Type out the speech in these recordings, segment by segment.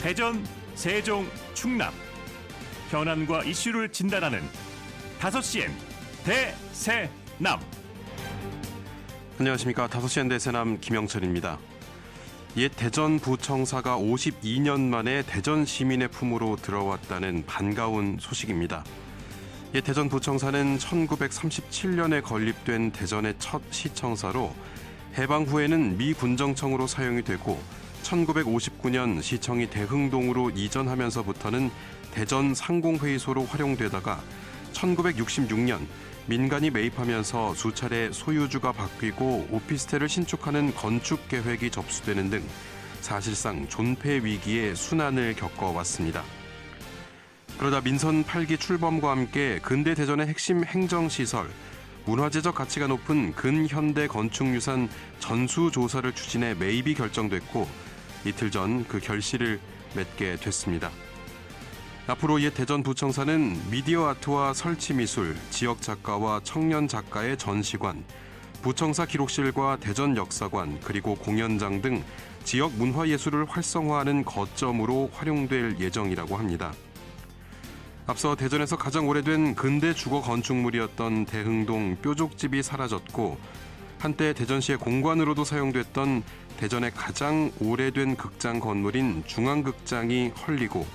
대전, 세종, 충남 현안과 이슈를 진단하는 5시엔 대세남. 안녕하십니까. 5시엔 대세남 김영철입니다. 옛 대전부청사가 52년 만에 대전 시민의 품으로 들어왔다는 반가운 소식입니다. 옛 대전부청사는 1937년에 건립된 대전의 첫 시청사로 해방 후에는 미 군정청으로 사용이 되고 1959년 시청이 대흥동으로 이전하면서부터는 대전 상공회의소로 활용되다가 1966년 민간이 매입하면서 수차례 소유주가 바뀌고 오피스텔을 신축하는 건축 계획이 접수되는 등 사실상 존폐 위기의 순환을 겪어왔습니다. 그러다 민선 8기 출범과 함께 근대 대전의 핵심 행정시설, 문화재적 가치가 높은 근현대 건축유산 전수조사를 추진해 매입이 결정됐고 이틀 전 그 결실을 맺게 됐습니다. 앞으로 옛 대전부청사는 미디어 아트와 설치미술, 지역 작가와 청년 작가의 전시관, 부청사 기록실과 대전 역사관, 그리고 공연장 등 지역 문화예술을 활성화하는 거점으로 활용될 예정이라고 합니다. 앞서 대전에서 가장 오래된 근대 주거 건축물이었던 대흥동 뾰족집이 사라졌고 한때 대전시의 공관으로도 사용됐던 대전의 가장 오래된 극장 건물인 중앙극장이 헐리고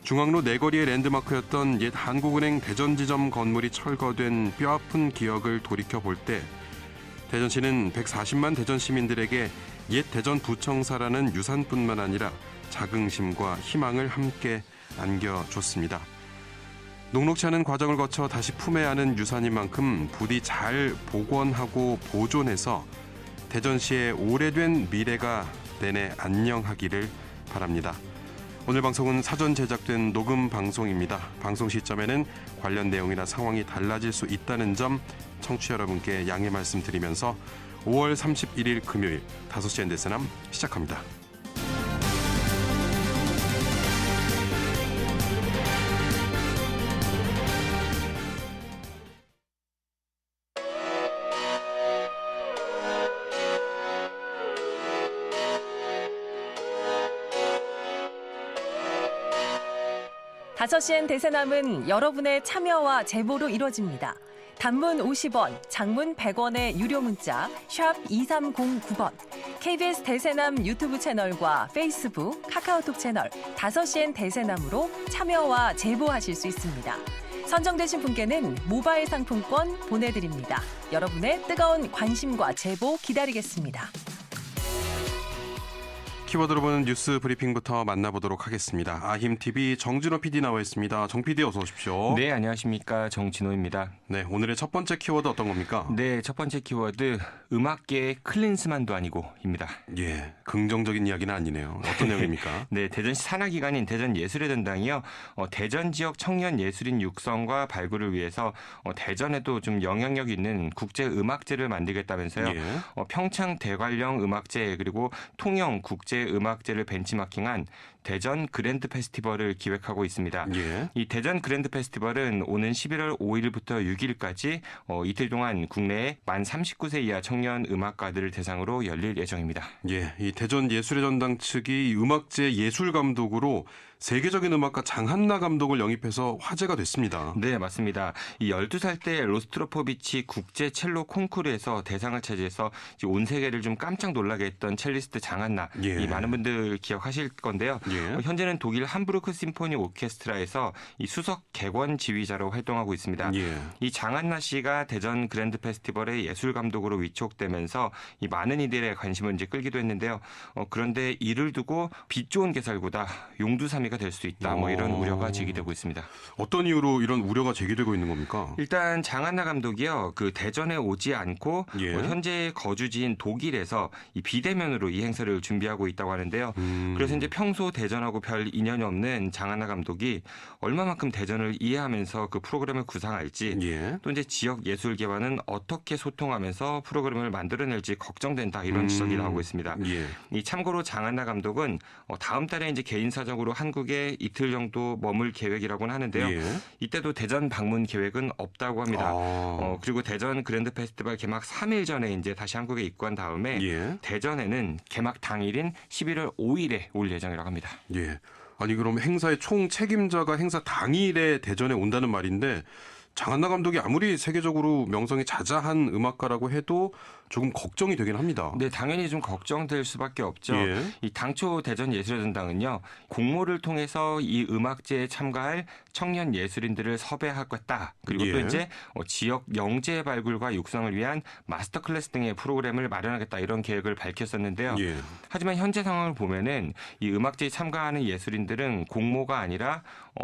중앙로 내거리의 랜드마크였던 옛 한국은행 대전지점 건물이 철거된 뼈아픈 기억을 돌이켜볼 때 대전시는 140만 대전 시민들에게 옛 대전부청사라는 유산뿐만 아니라 자긍심과 희망을 함께 안겨줬습니다. 녹록치 않은 과정을 거쳐 다시 품에 안은 유산인 만큼 부디 잘 복원하고 보존해서 대전시의 오래된 미래가 내내 안녕하기를 바랍니다. 오늘 방송은 사전 제작된 녹음 방송입니다. 방송 시점에는 관련 내용이나 상황이 달라질 수 있다는 점 청취자 여러분께 양해 말씀드리면서 5월 31일 금요일 5시엔 대세남 시작합니다. 다섯 시엔 대세남은 여러분의 참여와 제보로 이루어집니다. 단문 50원, 장문 100원의 유료 문자 샵 2309번, KBS 대세남 유튜브 채널과 페이스북, 카카오톡 채널 5시엔 대세남으로 참여와 제보하실 수 있습니다. 선정되신 분께는 모바일 상품권 보내드립니다. 여러분의 뜨거운 관심과 제보 기다리겠습니다. 키워드로 보는 뉴스 브리핑부터 만나보도록 하겠습니다. 아힘TV 정진호 PD 나와 있습니다. 정 PD 어서 오십시오. 네, 안녕하십니까. 정진호입니다. 네, 오늘의 첫 번째 키워드 어떤 겁니까? 네, 첫 번째 키워드 음악계의 클린스만도 아니고입니다. 예, 긍정적인 이야기는 아니네요. 어떤 내용입니까? 네, 대전시 산하기관인 대전예술의 전당이요. 대전 지역 청년 예술인 육성과 발굴을 위해서 대전에도 좀 영향력 있는 국제 음악제를 만들겠다면서요. 예. 평창 대관령 음악제 그리고 통영 국제 음악제를 벤치마킹한 대전 그랜드 페스티벌을 기획하고 있습니다. 예. 이 대전 그랜드 페스티벌은 오는 11월 5일부터 6일까지 이틀 동안 국내의 만 39세 이하 청년 음악가들을 대상으로 열릴 예정입니다. 예, 이 대전 예술의 전당 측이 이 음악제 예술 감독으로 세계적인 음악가 장한나 감독을 영입해서 화제가 됐습니다. 네, 맞습니다. 이 12살 때 로스트로포비치 국제 첼로 콩쿠르에서 대상을 차지해서 온 세계를 좀 깜짝 놀라게 했던 첼리스트 장한나. 예. 이 많은 분들 기억하실 건데요. 예. 현재는 독일 함부르크 심포니 오케스트라에서 이 수석 객원 지휘자로 활동하고 있습니다. 예. 이 장한나 씨가 대전 그랜드 페스티벌의 예술 감독으로 위촉되면서 이 많은 이들의 관심을 이제 끌기도 했는데요. 그런데 이를 두고 빛 좋은 개살구다, 용두사미가 될 수 있다. 뭐 이런 우려가 제기되고 있습니다. 어떤 이유로 이런 우려가 제기되고 있는 겁니까? 일단 장한나 감독이요, 그 대전에 오지 않고 예. 현재 거주지인 독일에서 이 비대면으로 이 행사를 준비하고 있다고 하는데요. 그래서 이제 평소 대전하고 별 인연이 없는 장한나 감독이 얼마만큼 대전을 이해하면서 그 프로그램을 구상할지, 예. 또 이제 지역 예술계와는 어떻게 소통하면서 프로그램을 만들어낼지 걱정된다, 이런 지적이 나오고 있습니다. 예. 이 참고로 장한나 감독은 다음 달에 이제 개인 사정으로 한국에 이틀 정도 머물 계획이라고는 하는데요. 예. 이때도 대전 방문 계획은 없다고 합니다. 그리고 대전 그랜드 페스티벌 개막 3일 전에 이제 다시 한국에 입국한 다음에 예. 대전에는 개막 당일인 11월 5일에 올 예정이라고 합니다. 예. 아니 그럼 행사의 총 책임자가 행사 당일에 대전에 온다는 말인데 장한나 감독이 아무리 세계적으로 명성이 자자한 음악가라고 해도 조금 걱정이 되긴 합니다. 네, 당연히 좀 걱정될 수밖에 없죠. 예. 이 당초 대전 예술전당은요, 공모를 통해서 이 음악제에 참가할 청년 예술인들을 섭외하겠다. 그리고 또 예. 이제 지역 영재 발굴과 육성을 위한 마스터 클래스 등의 프로그램을 마련하겠다 이런 계획을 밝혔었는데요. 예. 하지만 현재 상황을 보면은 이 음악제에 참가하는 예술인들은 공모가 아니라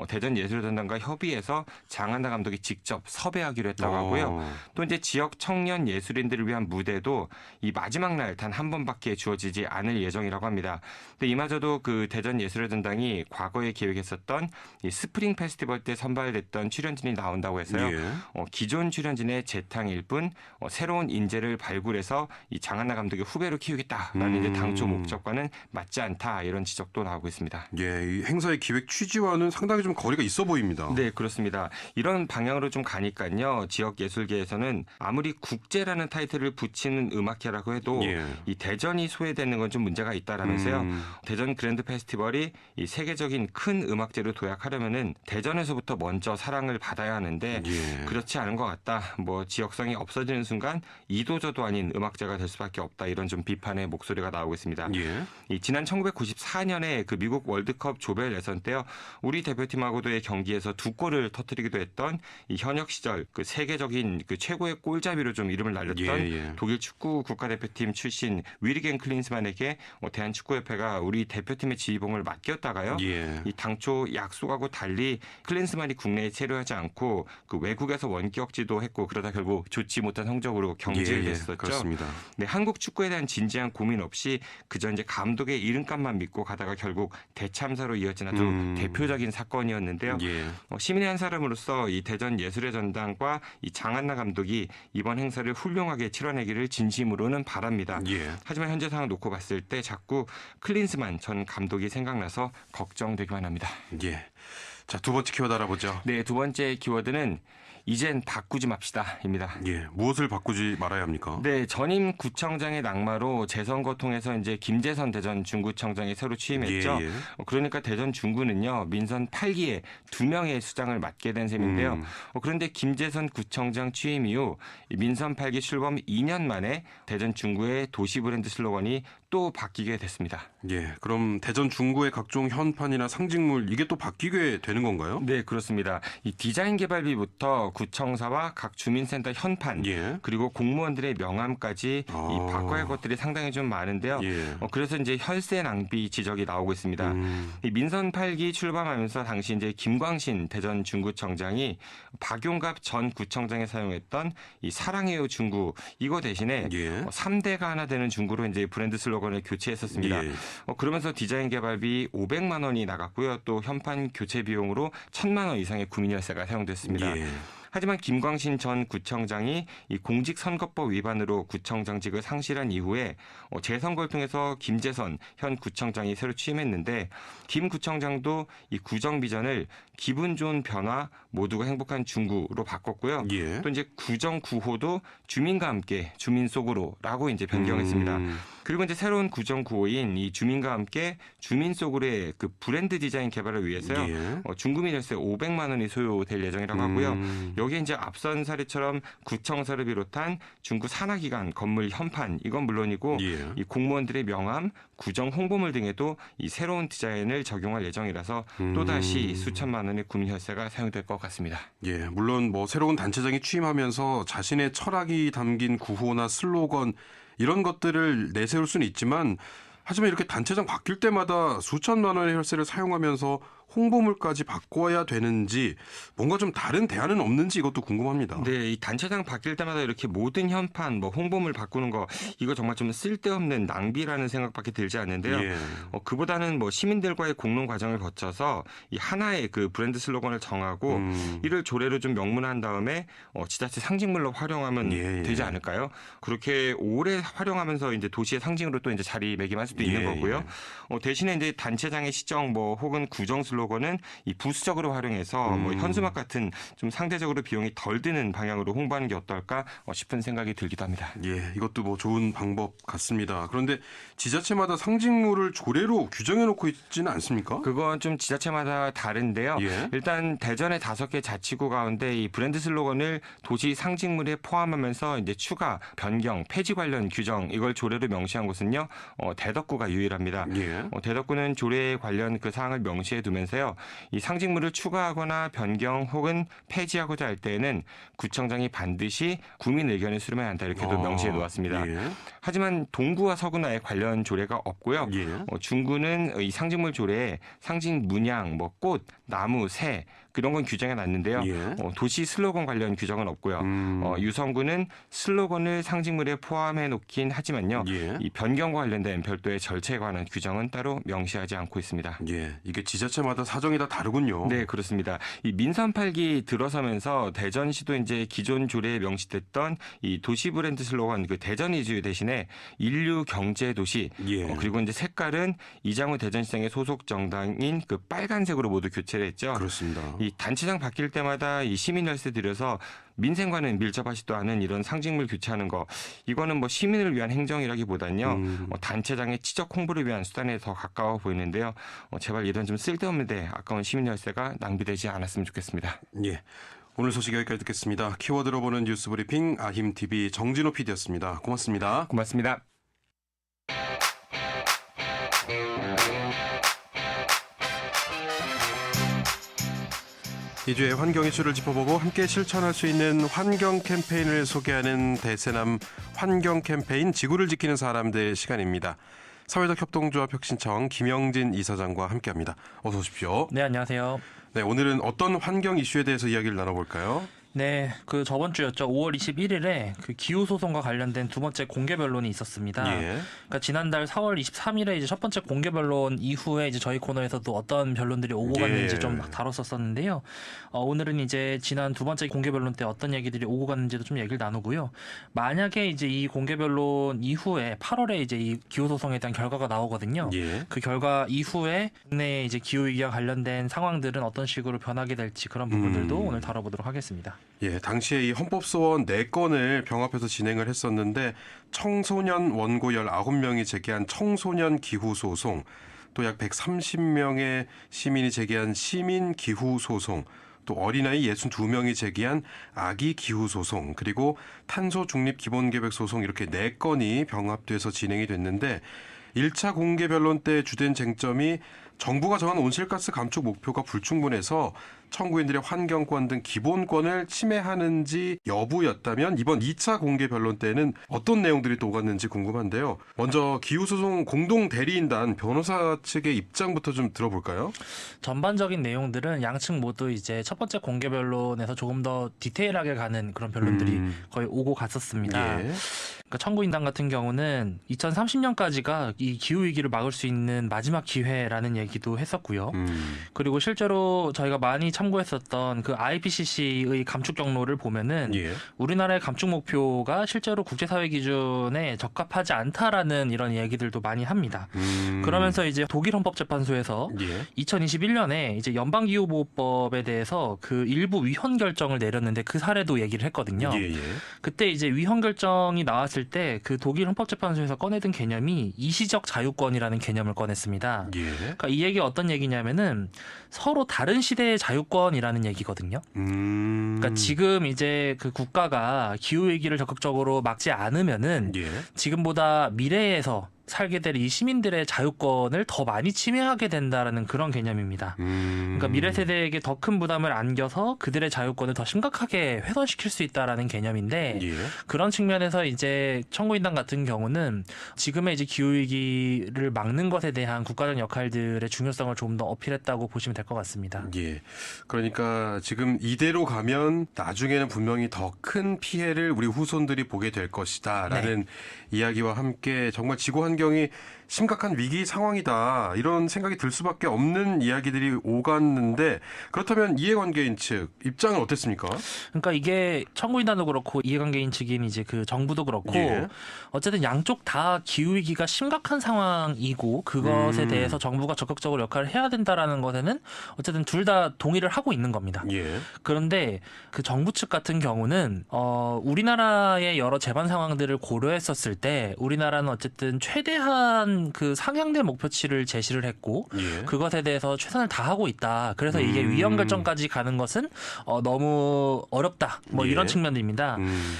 대전 예술전당과 협의해서 장한나 감독이 직접 섭외하기로 했다고 하고요. 또 이제 지역 청년 예술인들을 위한 무대도 이 마지막 날 단 한 번밖에 주어지지 않을 예정이라고 합니다. 근데 이마저도 그 대전 예술전당이 과거에 계획했었던 이 스프링 페스티벌 때 선발됐던 출연진이 나온다고 해서요. 예. 기존 출연진의 재탕일 뿐 새로운 인재를 발굴해서 이 장한나 감독의 후배로 키우겠다라는 이제 당초 목적과는 맞지 않다 이런 지적도 나오고 있습니다. 예, 이 행사의 기획 취지와는 상당히 좀 거리가 있어 보입니다. 네, 그렇습니다. 이런 방향으로 좀 가니까요. 지역 예술계에서는 아무리 국제라는 타이틀을 붙이는 음악회라고 해도 예. 이 대전이 소외되는 건 좀 문제가 있다라면서요. 대전 그랜드 페스티벌이 이 세계적인 큰 음악제를 도약하려면은 대전에서부터 먼저 사랑을 받아야 하는데 예. 그렇지 않은 것 같다. 뭐 지역성이 없어지는 순간 이도저도 아닌 음악제가 될 수밖에 없다. 이런 좀 비판의 목소리가 나오고 있습니다. 예. 이 지난 1994년에 그 미국 월드컵 조별 예선 때요. 우리 대표팀하고도의 경기에서 2골을 터뜨리기도 했던 이 현역 시절 그 세계적인 그 최고의 골잡이로 좀 이름을 날렸던 예. 독일 축구 국가대표팀 출신 위리겐 클린스만에게 대한축구협회가 우리 대표팀의 지휘봉을 맡겼다가요. 예. 이 당초 약속하고 달리 클린스만이 국내에 체류하지 않고 그 외국에서 원격지도 했고 그러다 결국 좋지 못한 성적으로 경질됐었죠. 그렇습니다. 네, 한국 축구에 대한 진지한 고민 없이 그저 이제 감독의 이름값만 믿고 가다가 결국 대참사로 이어진 아주 대표적인 사건이었는데요. 예. 시민의 한 사람으로서 이 대전 예술의 전당과 이 장한나 감독이 이번 행사를 훌륭하게 치러내기를 진심으로는 바랍니다. 예. 하지만 현재 상황 놓고 봤을 때 자꾸 클린스만 전 감독이 생각나서 걱정되기만 합니다. 예. 자, 두 번째 키워드 알아보죠. 네, 두 번째 키워드는 이젠 바꾸지 맙시다입니다. 예. 무엇을 바꾸지 말아야 합니까? 네, 전임 구청장의 낙마로 재선거 통해서 이제 김재선 대전 중구청장이 새로 취임했죠. 예. 그러니까 대전 중구는요 민선 8기에 2명의 수장을 맡게 된 셈인데요. 그런데 김재선 구청장 취임 이후 민선 8기 출범 2년 만에 대전 중구의 도시 브랜드 슬로건이 또 바뀌게 됐습니다. 예. 그럼 대전 중구의 각종 현판이나 상징물 이게 또 바뀌게 되는 건가요? 네, 그렇습니다. 이 디자인 개발비부터 구청사와 각 주민센터 현판 예. 그리고 공무원들의 명함까지 이 바꿔야 할 것들이 상당히 좀 많은데요. 예. 그래서 이제 혈세 낭비 지적이 나오고 있습니다. 이 민선 8기 출범하면서 당시 이제 김광신 대전 중구청장이 박용갑 전 구청장이 사용했던 이 사랑해요 중구 이거 대신에 예. 3대가 하나 되는 중구로 이제 브랜드 슬로건을 교체했었습니다. 예. 그러면서 디자인 개발비 500만 원이 나갔고요. 또 현판 교체 비용으로 1,000만 원 이상의 구민혈세가 사용됐습니다. 예. 하지만 김광신 전 구청장이 이 공직선거법 위반으로 구청장직을 상실한 이후에 재선거를 통해서 김재선 현 구청장이 새로 취임했는데 김 구청장도 이 구정 비전을 기분 좋은 변화 모두가 행복한 중구로 바꿨고요. 예. 또 이제 구정 구호도 주민과 함께 주민 속으로라고 이제 변경했습니다. 그리고 이제 새로운 구정 구호인 이 주민과 함께 주민 속으로의 그 브랜드 디자인 개발을 위해서요. 예. 중구민혈세 500만 원이 소요될 예정이라고 하고요. 여기에 이제 앞선 사례처럼 구청사를 비롯한 중구 산하기관 건물 현판 이건 물론이고 예. 이 공무원들의 명함, 구정 홍보물 등에도 이 새로운 디자인을 적용할 예정이라서 또다시 수천만 원의 구민혈세가 사용될 것 같습니다. 예, 물론 뭐 새로운 단체장이 취임하면서 자신의 철학이 담긴 구호나 슬로건 이런 것들을 내세울 수는 있지만 하지만 이렇게 단체장 바뀔 때마다 수천만 원의 혈세를 사용하면서 홍보물까지 바꿔야 되는지 뭔가 좀 다른 대안은 없는지 이것도 궁금합니다. 네, 이 단체장 바뀔 때마다 이렇게 모든 현판, 뭐 홍보물 바꾸는 거 이거 정말 좀 쓸데없는 낭비라는 생각밖에 들지 않는데요. 예. 그보다는 뭐 시민들과의 공론 과정을 거쳐서 이 하나의 그 브랜드 슬로건을 정하고 이를 조례로 좀 명문화한 다음에 지자체 상징물로 활용하면 예. 되지 않을까요? 그렇게 오래 활용하면서 이제 도시의 상징으로 또 이제 자리매김할 수도 있는 예. 거고요. 대신에 이제 단체장의 시정 뭐 혹은 구정 슬로건 슬로건은 이 부수적으로 활용해서 뭐 현수막 같은 좀 상대적으로 비용이 덜 드는 방향으로 홍보하는 게 어떨까 싶은 생각이 들기도 합니다. 예, 이것도 뭐 좋은 방법 같습니다. 그런데 지자체마다 상징물을 조례로 규정해 놓고 있지는 않습니까? 그건 좀 지자체마다 다른데요. 예. 일단 대전의 5개 자치구 가운데 이 브랜드 슬로건을 도시 상징물에 포함하면서 이제 추가, 변경, 폐지 관련 규정 이걸 조례로 명시한 곳은요. 대덕구가 유일합니다. 예. 대덕구는 조례 관련 그 사항을 명시해 두면서요. 이 상징물을 추가하거나 변경 혹은 폐지하고자 할 때에는 구청장이 반드시 국민 의견을 수렴해야 한다 이렇게도 명시해 놓았습니다. 예. 하지만 동구와 서구나에 관련 조례가 없고요. 예. 중구는 이 상징물 조례에 상징 문양, 뭐 꽃, 나무, 새 그런 건 규정해 놨는데요. 예. 도시 슬로건 관련 규정은 없고요. 유성구는 슬로건을 상징물에 포함해 놓긴 하지만요. 예. 이 변경과 관련된 별도의 절차에 관한 규정은 따로 명시하지 않고 있습니다. 예, 이게 지자체마다 사정이 다 다르군요. 네, 그렇습니다. 이 민선 8기 들어서면서 대전시도 이제 기존 조례에 명시됐던 이 도시 브랜드 슬로건 그 대전 이주 대신에 인류 경제 도시 예. 그리고 이제 색깔은 이장우 대전시장의 소속 정당인 그 빨간색으로 모두 교체를 했죠. 그렇습니다. 이 단체장 바뀔 때마다 이 시민 열세 들여서 민생과는 밀접하지도 않은 이런 상징물 교체하는 거 이거는 뭐 시민을 위한 행정이라기보다는요 단체장의 치적 홍보를 위한 수단에 더 가까워 보이는데요. 제발 이런 좀 쓸데없는데 아까운 시민 열세가 낭비되지 않았으면 좋겠습니다. 예. 오늘 소식 여기까지 듣겠습니다. 키워드로 보는 뉴스 브리핑 아힘TV 정진호 PD였습니다. 고맙습니다. 고맙습니다. 이 주의 환경 이슈를 짚어보고 함께 실천할 수 있는 환경 캠페인을 소개하는 대세남 환경 캠페인 지구를 지키는 사람들 시간입니다. 사회적 협동조합 혁신청 김영진 이사장과 함께합니다. 어서 오십시오. 네, 안녕하세요. 네, 오늘은 어떤 환경 이슈에 대해서 이야기를 나눠볼까요? 네, 그 저번 주였죠. 5월 21일에 그 기후 소송과 관련된 두 번째 공개 변론이 있었습니다. 예. 그러니까 지난달 4월 23일에 이제 첫 번째 공개 변론 이후에 이제 저희 코너에서도 어떤 변론들이 오고 예. 갔는지 좀 다뤘었었는데요. 오늘은 이제 지난 두 번째 공개 변론 때 어떤 얘기들이 오고 갔는지도 좀 얘기를 나누고요. 만약에 이제 이 공개 변론 이후에 8월에 이제 이 기후 소송에 대한 결과가 나오거든요. 예. 그 결과 이후에 국내 이제 기후 위기와 관련된 상황들은 어떤 식으로 변하게 될지 그런 부분들도 오늘 다뤄보도록 하겠습니다. 예, 당시에 이 헌법소원 4건을 병합해서 진행을 했었는데 청소년 원고 19명이 제기한 청소년 기후 소송, 또 약 130명의 시민이 제기한 시민 기후 소송, 또 어린아이 62명이 제기한 아기 기후 소송, 그리고 탄소 중립 기본계획 소송 이렇게 4건이 병합돼서 진행이 됐는데 1차 공개 변론 때 주된 쟁점이 정부가 정한 온실가스 감축 목표가 불충분해서 청구인들의 환경권 등 기본권을 침해하는지 여부였다면 이번 2차 공개 변론 때는 어떤 내용들이 또 오갔는지 궁금한데요. 먼저 기후소송 공동 대리인단 변호사 측의 입장부터 좀 들어볼까요? 전반적인 내용들은 양측 모두 이제 첫 번째 공개 변론에서 조금 더 디테일하게 가는 그런 변론들이 거의 오고 갔었습니다. 예. 그러니까 청구인단 같은 경우는 2030년까지가 이 기후 위기를 막을 수 있는 마지막 기회라는 얘기도 했었고요. 그리고 실제로 저희가 많이 참고했었던 그 IPCC의 감축 경로를 보면은 예. 우리나라의 감축 목표가 실제로 국제사회 기준에 적합하지 않다라는 이런 얘기들도 많이 합니다. 그러면서 이제 독일 헌법재판소에서 예. 2021년에 이제 연방기후보호법에 대해서 그 일부 위헌 결정을 내렸는데 그 사례도 얘기를 했거든요. 예. 예. 그때 이제 위헌 결정이 나왔을 때 그 독일 헌법재판소에서 꺼내든 개념이 이시적 자유권이라는 개념을 꺼냈습니다. 예. 그러니까 이 얘기가 어떤 얘기냐면은 서로 다른 시대의 자유권이라는 얘기거든요. 그러니까 지금 이제 그 국가가 기후 위기를 적극적으로 막지 않으면은 예. 지금보다 미래에서 살게 될 이 시민들의 자유권을 더 많이 침해하게 된다라는 그런 개념입니다. 그러니까 미래 세대에게 더 큰 부담을 안겨서 그들의 자유권을 더 심각하게 훼손시킬 수 있다라는 개념인데 예. 그런 측면에서 이제 청구인단 같은 경우는 지금의 이제 기후 위기를 막는 것에 대한 국가적 역할들의 중요성을 조금 더 어필했다고 보시면 될 것 같습니다. 예. 그러니까 지금 이대로 가면 나중에는 분명히 더 큰 피해를 우리 후손들이 보게 될 것이다라는 이야기와 함께 정말 지구 환경이 심각한 위기 상황이다 이런 생각이 들 수밖에 없는 이야기들이 오갔는데 그렇다면 이해관계인 측 입장은 어땠습니까? 그러니까 이게 청구인단도 그렇고 이해관계인 측인 이제 그 정부도 그렇고 예. 어쨌든 양쪽 다 기후 위기가 심각한 상황이고 그것에 대해서 정부가 적극적으로 역할을 해야 된다라는 것에는 어쨌든 둘 다 동의를 하고 있는 겁니다. 예. 그런데 그 정부 측 같은 경우는 우리나라의 여러 재반 상황들을 고려했었을 때 우리나라는 어쨌든 최대한 그 상향된 목표치를 제시를 했고 예. 그것에 대해서 최선을 다하고 있다. 그래서 이게 위헌 결정까지 가는 것은 너무 어렵다. 뭐 예. 이런 측면들입니다.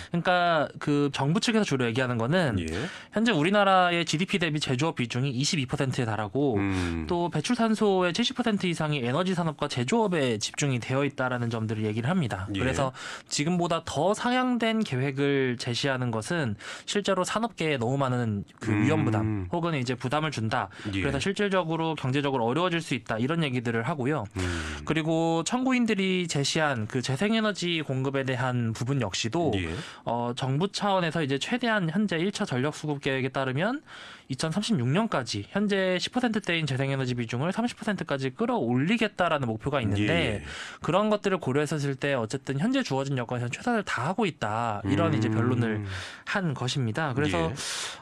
그러니까 그 정부 측에서 주로 얘기하는 거는 예. 현재 우리나라의 GDP 대비 제조업 비중이 22%에 달하고 또 배출탄소의 70% 이상이 에너지 산업과 제조업에 집중이 되어 있다라는 점들을 얘기를 합니다. 예. 그래서 지금보다 더 상향된 계획을 제시하는 것은 실제로 산업계에 너무 많은 그 위험 부담 혹은 이제 부담을 준다. 예. 그래서 실질적으로 경제적으로 어려워질 수 있다. 이런 얘기들을 하고요. 그리고 청구인들이 제시한 그 재생에너지 공급에 대한 부분 역시도 예. 정부 차원에서 이제 최대한 현재 1차 전력 수급 계획에 따르면 2036년까지 현재 10%대인 재생에너지 비중을 30%까지 끌어올리겠다라는 목표가 있는데 예. 그런 것들을 고려했었을 때 어쨌든 현재 주어진 여건에서 최선을 다하고 있다 이런 이제 변론을 한 것입니다. 그래서 예.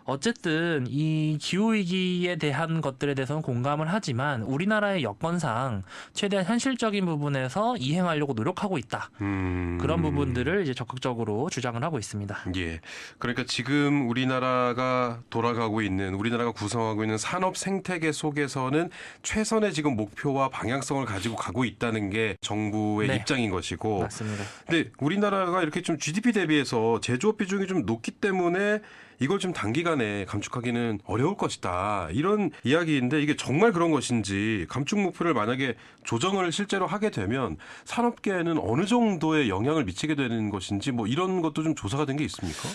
어쨌든 이 기후 위기에 대한 것들에 대해서는 공감을 하지만 우리나라의 여건상 최대한 현실적인 부분에서 이행하려고 노력하고 있다. 그런 부분들을 이제 적극적으로 주장을 하고 있습니다. 예. 그러니까 지금 우리나라가 돌아가고 있는 우리나라가 구성하고 있는 산업 생태계 속에서는 최선의 지금 목표와 방향성을 가지고 가고 있다는 게 정부의 네. 입장인 것이고. 맞습니다. 근데 우리나라가 이렇게 좀 GDP 대비해서 제조업 비중이 좀 높기 때문에 이걸 좀 단기간에 감축하기는 어려울 것이다. 이런 이야기인데 이게 정말 그런 것인지 감축 목표를 만약에 조정을 실제로 하게 되면 산업계에는 어느 정도의 영향을 미치게 되는 것인지 뭐 이런 것도 좀 조사가 된 게 있습니까?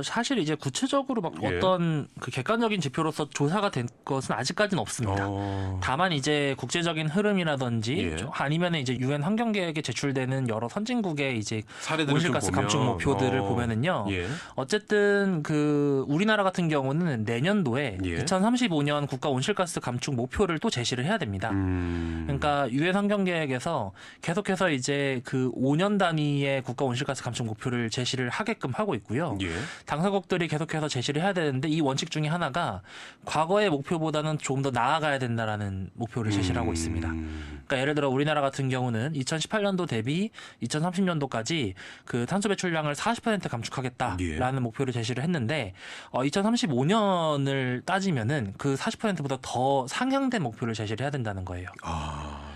사실 이제 구체적으로 막 예. 어떤 그 객관적인 지표로서 조사가 된 것은 아직까지는 없습니다. 다만 이제 국제적인 흐름이라든지 예. 아니면 이제 유엔 환경계획에 제출되는 여러 선진국의 이제 사례들을 온실가스 좀 감축 보면, 목표들을 보면은요. 예. 어쨌든 그 우리나라 같은 경우는 내년도에 예. 2035년 국가 온실가스 감축 목표를 또 제시를 해야 됩니다. 그러니까 유엔 환경계획에서 계속해서 이제 그 5년 단위의 국가 온실가스 감축 목표를 제시를 하게끔 하고 있고요. 예. 당사국들이 계속해서 제시를 해야 되는데 이 원칙 중에 하나가 과거의 목표보다는 조금 더 나아가야 된다라는 목표를 제시를 하고 있습니다. 그러니까 예를 들어 우리나라 같은 경우는 2018년도 대비 2030년도까지 그 탄소 배출량을 40% 감축하겠다라는 예. 목표를 제시를 했는데 2035년을 따지면은 그 40%보다 더 상향된 목표를 제시를 해야 된다는 거예요.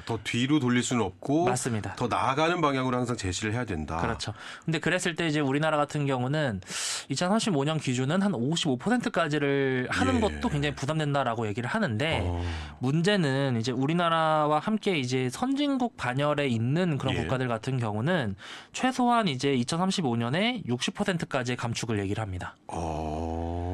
더 뒤로 돌릴 수는 없고 맞습니다. 더 나아가는 방향으로 항상 제시를 해야 된다. 그렇죠. 근데 그랬을 때 이제 우리나라 같은 경우는 2035년 기준은 한 55%까지를 하는 예. 것도 굉장히 부담된다라고 얘기를 하는데 문제는 이제 우리나라와 함께 이제 선진국 반열에 있는 그런 예. 국가들 같은 경우는 최소한 이제 2035년에 60%까지의 감축을 얘기를 합니다.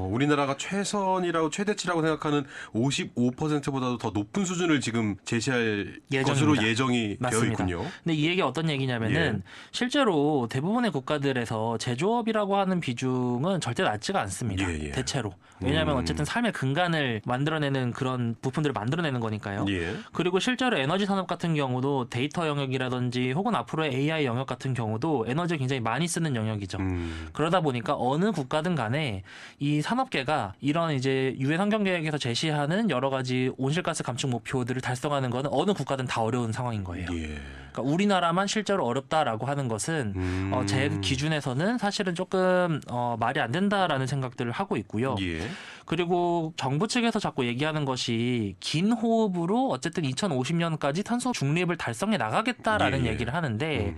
우리나라가 최선이라고 최대치라고 생각하는 55%보다도 더 높은 수준을 지금 제시할 예정입니다. 것으로 예정이 되어 맞습니다. 있군요. 근데 이 얘기 어떤 얘기냐면은 실제로 대부분의 국가들에서 제조업이라고 하는 비중은 절대 낮지가 않습니다. 예, 예. 대체로. 왜냐하면 어쨌든 삶의 근간을 만들어내는 그런 부품들을 만들어내는 거니까요. 예. 그리고 실제로 에너지 산업 같은 경우도 데이터 영역이라든지 혹은 앞으로의 AI 영역 같은 경우도 에너지를 굉장히 많이 쓰는 영역이죠. 그러다 보니까 어느 국가든 간에 이 산업계가 이런 이제 유엔 환경계획에서 제시하는 여러 가지 온실가스 감축 목표들을 달성하는 것은 어느 국가든 다 어려운 상황인 거예요. 예. 그러니까 우리나라만 실제로 어렵다라고 하는 것은 제 기준에서는 사실은 조금 말이 안 된다라는 생각들을 하고 있고요. 예. 그리고 정부 측에서 자꾸 얘기하는 것이 긴 호흡으로 어쨌든 2050년까지 탄소 중립을 달성해 나가겠다라는 예. 얘기를 하는데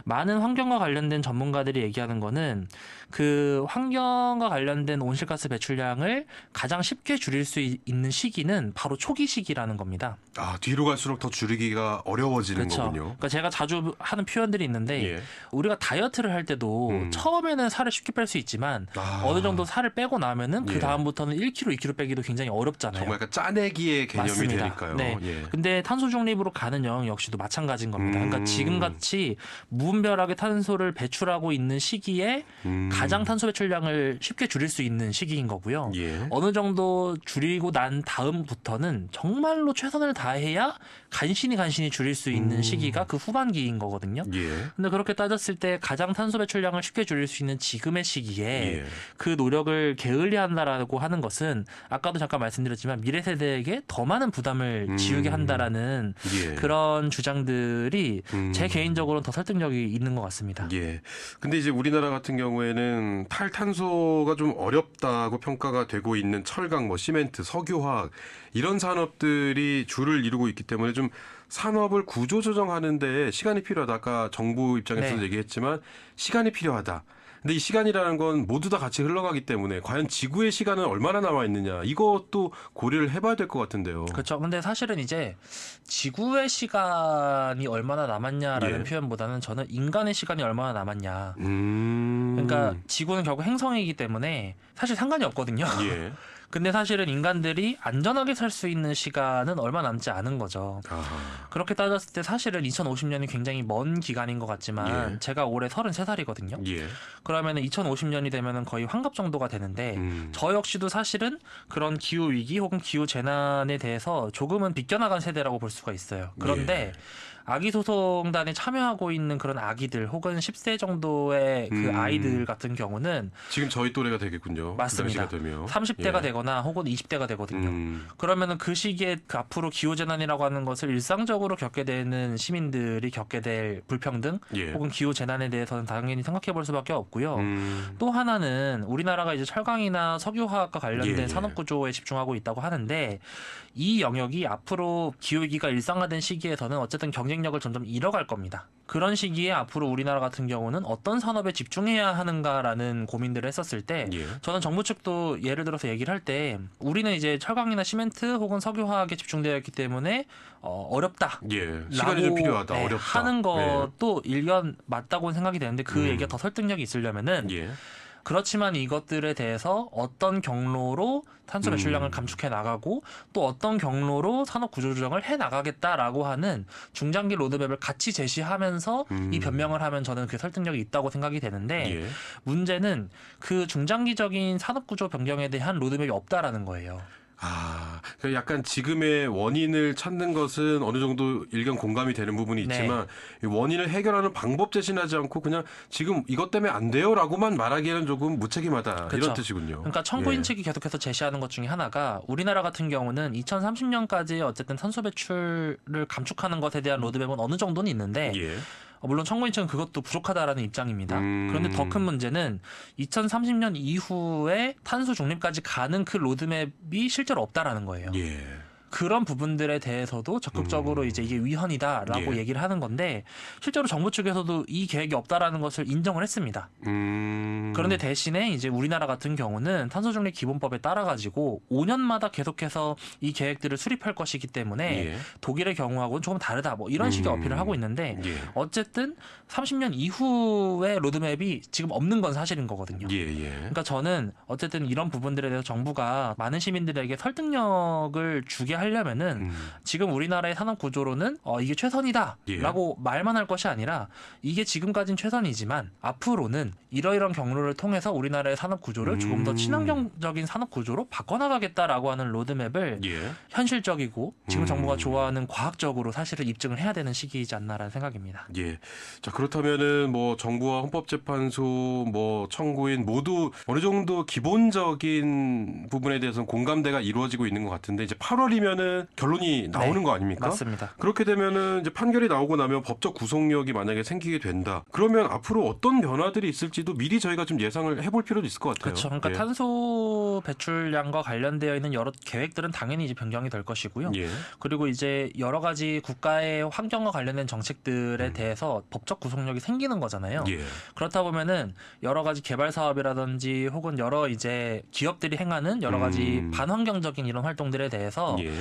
많은 환경과 관련된 전문가들이 얘기하는 거는 그 환경과 관련된 온실가스 배출량을 가장 쉽게 줄일 수 있는 시기는 바로 초기 시기라는 겁니다. 뒤로 갈수록 더 줄이기가 어려워지는 그렇죠. 거군요. 그러니까 제가 자주 하는 표현들이 있는데 예. 우리가 다이어트를 할 때도 처음에는 살을 쉽게 뺄 수 있지만 어느 정도 살을 빼고 나면은 그 예. 다음부터는 1kg, 2kg 빼기도 굉장히 어렵잖아요. 정말 약간 짜내기의 개념이 맞습니다. 되니까요. 네. 예. 근데 탄소 중립으로 가는 영역 역시도 마찬가지인 겁니다. 그러니까 지금같이 무분별하게 탄소를 배출하고 있는 시기에 가장 탄소 배출량을 쉽게 줄일 수 있는 시기인 시작인 거고요. 예. 어느 정도 줄이고 난 다음부터는 정말로 최선을 다해야 간신히 줄일 수 있는 시기가 그 후반기인 거거든요. 예. 근데 그렇게 따졌을 때 가장 탄소 배출량을 쉽게 줄일 수 있는 지금의 시기에 예. 그 노력을 게을리한다라고 하는 것은 아까도 잠깐 말씀드렸지만 미래 세대에게 더 많은 부담을 지우게 한다라는 예. 그런 주장들이 제 개인적으로는 더 설득력이 있는 것 같습니다. 예. 근데 이제 우리나라 같은 경우에는 탈탄소가 좀 어렵다고 평가가 되고 있는 철강, 뭐 시멘트, 석유화학 이런 산업들이 주를 이루고 있기 때문에 좀 산업을 구조 조정하는데 시간이 필요하다. 아까 정부 입장에서도 네. 얘기했지만 시간이 필요하다. 근데 이 시간이라는 건 모두 다 같이 흘러가기 때문에 과연 지구의 시간은 얼마나 남아 있느냐 이것도 고려를 해봐야 될 것 같은데요. 그렇죠. 근데 사실은 이제 지구의 시간이 얼마나 남았냐라는 예. 표현보다는 저는 인간의 시간이 얼마나 남았냐. 그러니까 지구는 결국 행성이기 때문에 사실 상관이 없거든요. 예. 근데 사실은 인간들이 안전하게 살 수 있는 시간은 얼마 남지 않은 거죠. 아하. 그렇게 따졌을 때 사실은 2050년이 굉장히 먼 기간인 것 같지만 예. 제가 올해 33살이거든요. 예. 그러면 2050년이 되면 거의 환갑 정도가 되는데 저 역시도 사실은 그런 기후 위기 혹은 기후 재난에 대해서 조금은 비껴나간 세대라고 볼 수가 있어요. 그런데 아기 소송단에 참여하고 있는 그런 아기들 혹은 10세 정도의 그 아이들 같은 경우는 지금 저희 또래가 되겠군요. 맞습니다. 그 당시가 되면. 30대가 예. 되거나 혹은 20대가 되거든요. 그러면은 그 시기에 그 앞으로 기후재난이라고 하는 것을 일상적으로 겪게 되는 시민들이 겪게 될 불평등 예. 혹은 기후재난에 대해서는 당연히 생각해 볼 수밖에 없고요. 또 하나는 우리나라가 이제 철강이나 석유화학과 관련된 예. 산업구조에 집중하고 있다고 하는데 이 영역이 앞으로 기후위기가 일상화된 시기에서는 어쨌든 경쟁력을 점점 잃어갈 겁니다. 그런 시기에 앞으로 우리나라 같은 경우는 어떤 산업에 집중해야 하는가라는 고민들을 했었을 때 예. 저는 정부 측도 예를 들어서 얘기를 할 때 우리는 이제 철강이나 시멘트 혹은 석유화학에 집중되어 있기 때문에 어렵다. 예. 시간이 좀 필요하다. 네, 어렵다. 하는 것도 일견 맞다고 생각이 되는데 그 얘기가 더 설득력이 있으려면은 예. 그렇지만 이것들에 대해서 어떤 경로로 탄소 배출량을 감축해 나가고 또 어떤 경로로 산업 구조 조정을 해 나가겠다라고 하는 중장기 로드맵을 같이 제시하면서 이 변명을 하면 저는 그 설득력이 있다고 생각이 되는데 예. 문제는 그 중장기적인 산업 구조 변경에 대한 로드맵이 없다라는 거예요. 아, 그러니까 약간 지금의 원인을 찾는 것은 어느 정도 일견 공감이 되는 부분이 있지만 이 원인을 해결하는 방법 제시하지 않고 그냥 지금 이것 때문에 안 돼요라고만 말하기에는 조금 무책임하다 그렇죠. 이런 뜻이군요. 그러니까 청구인 예. 측이 계속해서 제시하는 것 중에 하나가 우리나라 같은 경우는 2030년까지 어쨌든 탄소 배출을 감축하는 것에 대한 로드맵은 어느 정도는 있는데 예. 물론 청구인 측은 그것도 부족하다라는 입장입니다. 그런데 더 큰 문제는 2030년 이후에 탄소 중립까지 가는 그 로드맵이 실제로 없다라는 거예요. 예. 그런 부분들에 대해서도 적극적으로 이제 이게 위헌이다라고 예. 얘기를 하는 건데 실제로 정부 측에서도 이 계획이 없다라는 것을 인정을 했습니다. 그런데 대신에 이제 우리나라 같은 경우는 탄소중립 기본법에 따라 가지고 5년마다 계속해서 이 계획들을 수립할 것이기 때문에 예. 독일의 경우하고는 조금 다르다. 뭐 이런 식의 어필을 하고 있는데 예. 어쨌든 30년 이후의 로드맵이 지금 없는 건 사실인 거거든요. 예. 예. 그러니까 저는 어쨌든 이런 부분들에 대해서 정부가 많은 시민들에게 설득력을 주게 하려면은 지금 우리나라의 산업 구조로는 이게 최선이다라고 말만 할 것이 아니라 이게 지금까지는 최선이지만 앞으로는 이러이러한 경로를 통해서 우리나라의 산업 구조를 조금 더 친환경적인 산업 구조로 바꿔나가겠다라고 하는 로드맵을 예. 현실적이고 지금 정부가 좋아하는 과학적으로 사실은 입증을 해야 되는 시기이지 않나라는 생각입니다. 예. 자, 그렇다면은 뭐 정부와 헌법재판소 뭐 청구인 모두 어느 정도 기본적인 부분에 대해서는 공감대가 이루어지고 있는 것 같은데 이제 8월이면은 결론이 나오는 네, 거 아닙니까? 맞습니다. 그렇게 되면은 이제 판결이 나오고 나면 법적 구속력이 만약에 생기게 된다. 그러면 앞으로 어떤 변화들이 있을지도 미리 저희가 좀 예상을 해볼 필요도 있을 것 같아요. 그렇죠. 그러니까 예. 탄소 배출량과 관련되어 있는 여러 계획들은 당연히 이제 변경이 될 것이고요. 예. 그리고 이제 여러 가지 국가의 환경과 관련된 정책들에 대해서 법적 구속력이 생기는 거잖아요. 예. 그렇다 보면은 여러 가지 개발 사업이라든지 혹은 여러 이제 기업들이 행하는 여러 가지 반환경적인 이런 활동들에 대해서 예.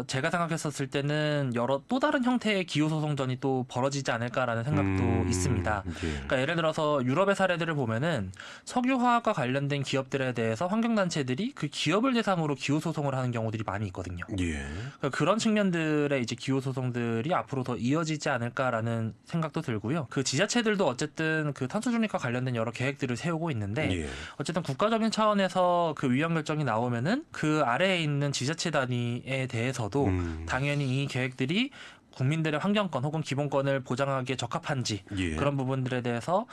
제가 생각했었을 때는 여러 또 다른 형태의 기후 소송전이 또 벌어지지 않을까라는 생각도 있습니다. 예. 그러니까 예를 들어서 유럽의 사례들을 보면은 보면은 석유화학과 관련된 기업들에 대해서 환경단체들이 그 기업을 대상으로 기후소송을 하는 경우들이 많이 있거든요. 예. 그러니까 그런 측면들의 이제 기후소송들이 앞으로 더 이어지지 않을까라는 생각도 들고요. 그 지자체들도 어쨌든 그 탄소 중립과 관련된 여러 계획들을 세우고 있는데 예. 어쨌든 국가적인 차원에서 그 위헌 결정이 나오면은 그 아래에 있는 지자체 단위에 대해서도 당연히 이 계획들이 국민들의 환경권 혹은 기본권을 보장하기에 적합한지 예. 그런 부분들에 대해서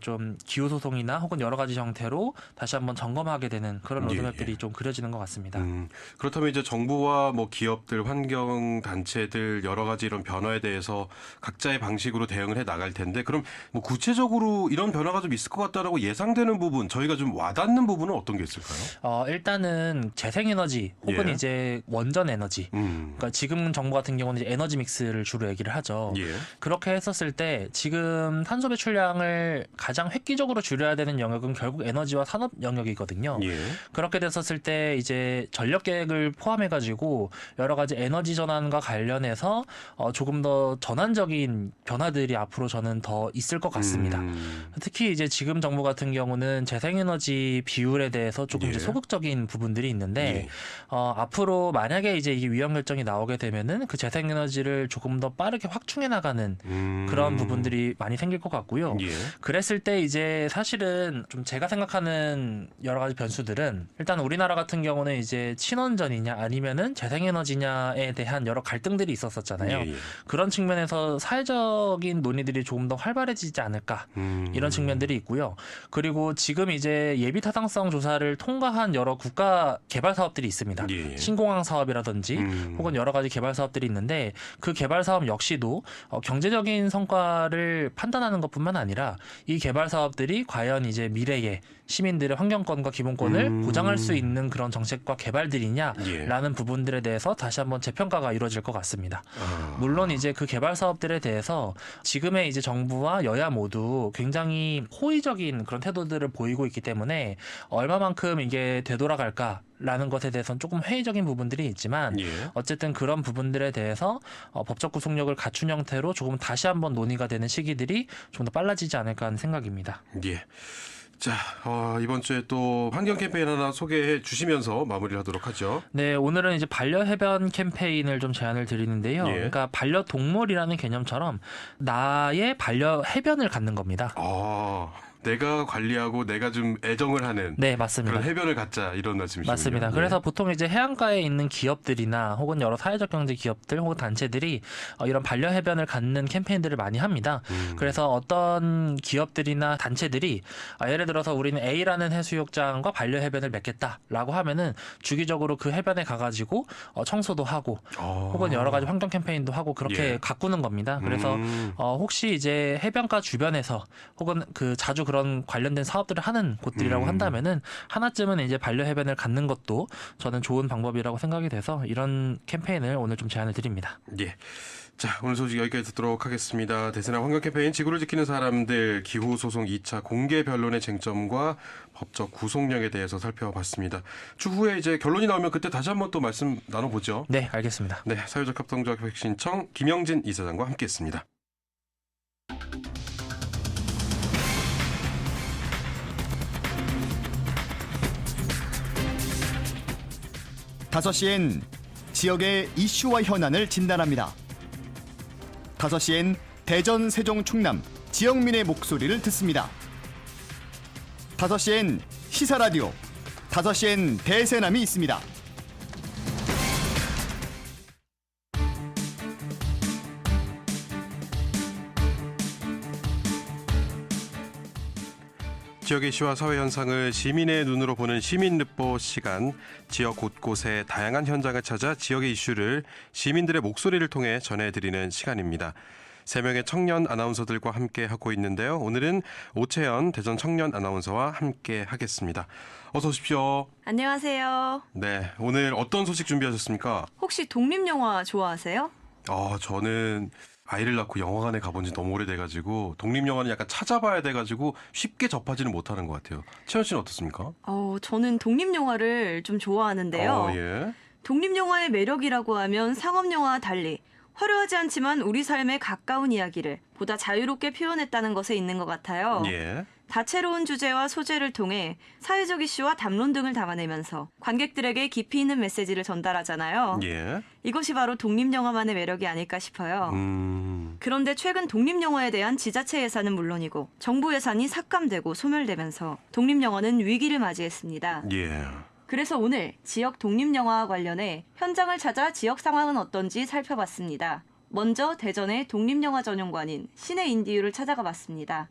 좀 기후소송이나 혹은 여러 가지 형태로 다시 한번 점검하게 되는 그런 로드맵들이 좀 그려지는 것 같습니다. 그렇다면 이제 정부와 뭐 기업들, 환경 단체들 여러 가지 이런 변화에 대해서 각자의 방식으로 대응을 해 나갈 텐데 그럼 뭐 구체적으로 이런 변화가 좀 있을 것 같다라고 예상되는 부분, 저희가 좀 와닿는 부분은 어떤 게 있을까요? 일단은 재생에너지 혹은 예. 이제 원전 에너지. 그러니까 지금 정부 같은 경우는 이제 에너지 믹스를 주로 얘기를 하죠. 예. 그렇게 했었을 때 지금 탄소 배출량을 가장 획기적으로 줄여야 되는 영역은 결국 에너지와 산업 영역이거든요. 예. 그렇게 됐었을 때 이제 전력 계획을 포함해가지고 여러 가지 에너지 전환과 관련해서 조금 더 전환적인 변화들이 앞으로 저는 더 있을 것 같습니다. 특히 이제 지금 정부 같은 경우는 재생에너지 비율에 대해서 조금 예. 이제 소극적인 부분들이 있는데 예. 앞으로 만약에 이제 이게 위헌 결정이 나오게 되면은 그 재생에너지를 조금 더 빠르게 확충해 나가는 그런 부분들이 많이 생길 것 같고요. 예. 그랬을 때 이제 사실은 좀 제가 생각하는 여러 가지 변수들은 일단 우리나라 같은 경우는 이제 친원전이냐 아니면은 재생에너지냐에 대한 여러 갈등들이 있었었잖아요. 예. 예. 그런 측면에서 사회적인 논의들이 조금 더 활발해지지 않을까 이런 측면들이 있고요. 그리고 지금 이제 예비 타당성 조사를 통과한 여러 국가 개발 사업들이 있습니다. 예. 신공항 사업이라든지 혹은 여러 가지 개발 사업들이 있는데 그 개발 사업 역시도 경제적인 성과를 판단하는 것뿐만 아니라 이 개발 사업들이 과연 이제 미래에 시민들의 환경권과 기본권을 보장할 수 있는 그런 정책과 개발들이냐라는 예. 부분들에 대해서 다시 한번 재평가가 이루어질 것 같습니다. 물론 이제 그 개발 사업들에 대해서 지금의 이제 정부와 여야 모두 굉장히 호의적인 그런 태도들을 보이고 있기 때문에 얼마만큼 이게 되돌아갈까라는 것에 대해서는 조금 회의적인 부분들이 있지만 예. 어쨌든 그런 부분들에 대해서 법적 구속력을 갖춘 형태로 조금 다시 한번 논의가 되는 시기들이 좀 더 빨라지지 않을까 하는 생각입니다. 예. 자, 이번 주에 또 환경 캠페인 하나 소개해 주시면서 마무리를 하도록 하죠. 네, 오늘은 이제 반려해변 캠페인을 좀 제안을 드리는데요. 예. 그러니까 반려동물이라는 개념처럼 나의 반려해변을 갖는 겁니다. 내가 관리하고 내가 좀 애정을 하는 네, 맞습니다. 그런 해변을 갖자 이런 말씀이시죠. 맞습니다. 그래서 보통 이제 해안가에 있는 기업들이나 혹은 여러 사회적 경제 기업들 혹은 단체들이 이런 반려해변을 갖는 캠페인들을 많이 합니다. 그래서 어떤 기업들이나 단체들이 예를 들어서 우리는 A라는 해수욕장과 반려해변을 맺겠다라고 하면은 주기적으로 그 해변에 가가지고 청소도 하고 혹은 여러 가지 환경 캠페인도 하고 그렇게 예. 가꾸는 겁니다. 그래서 혹시 이제 해변가 주변에서 혹은 그 자주 그런 관련된 사업들을 하는 곳들이라고 한다면은 하나쯤은 이제 반려해변을 갖는 것도 저는 좋은 방법이라고 생각이 돼서 이런 캠페인을 오늘 좀 제안을 드립니다. 예. 자, 오늘 소식 여기까지 듣도록 하겠습니다. 대세나 환경 캠페인 지구를 지키는 사람들 기후소송 2차 공개 변론의 쟁점과 법적 구속력에 대해서 살펴봤습니다. 추후에 이제 결론이 나오면 그때 다시 한번 또 말씀 나눠보죠. 네, 알겠습니다. 네, 사회적 협동조합 혁신청 김영진 이사장과 함께했습니다. 다섯 시엔 지역의 이슈와 현안을 진단합니다. 5시엔 대전, 세종, 충남 지역민의 목소리를 듣습니다. 5시엔 시사라디오, 5시엔 대세남이 있습니다. 지역의 이슈와 사회 현상을 시민의 눈으로 보는 시민르포 시간, 지역 곳곳의 다양한 현장을 찾아 지역의 이슈를 시민들의 목소리를 통해 전해드리는 시간입니다. 3명의 청년 아나운서들과 함께 하고 있는데요. 오늘은 오채연 대전 청년 아나운서와 함께 하겠습니다. 어서 오십시오. 안녕하세요. 네, 오늘 어떤 소식 준비하셨습니까? 혹시 독립영화 좋아하세요? 저는 아이를 낳고 영화관에 가본 지 너무 오래돼가지고 독립영화는 약간 찾아봐야 돼가지고 쉽게 접하지는 못하는 것 같아요. 채연 씨는 어떻습니까? 저는 독립영화를 좀 좋아하는데요. 예. 독립영화의 매력이라고 하면 상업영화와 달리 화려하지 않지만 우리 삶에 가까운 이야기를 보다 자유롭게 표현했다는 것에 있는 것 같아요. 예. 다채로운 주제와 소재를 통해 사회적 이슈와 담론 등을 담아내면서 관객들에게 깊이 있는 메시지를 전달하잖아요. 예. 이것이 바로 독립영화만의 매력이 아닐까 싶어요. 그런데 최근 독립영화에 대한 지자체 예산은 물론이고 정부 예산이 삭감되고 소멸되면서 독립영화는 위기를 맞이했습니다. 예. 그래서 오늘 지역 독립영화와 관련해 현장을 찾아 지역 상황은 어떤지 살펴봤습니다. 먼저 대전의 독립영화 전용관인 신의인디유를 찾아가 봤습니다.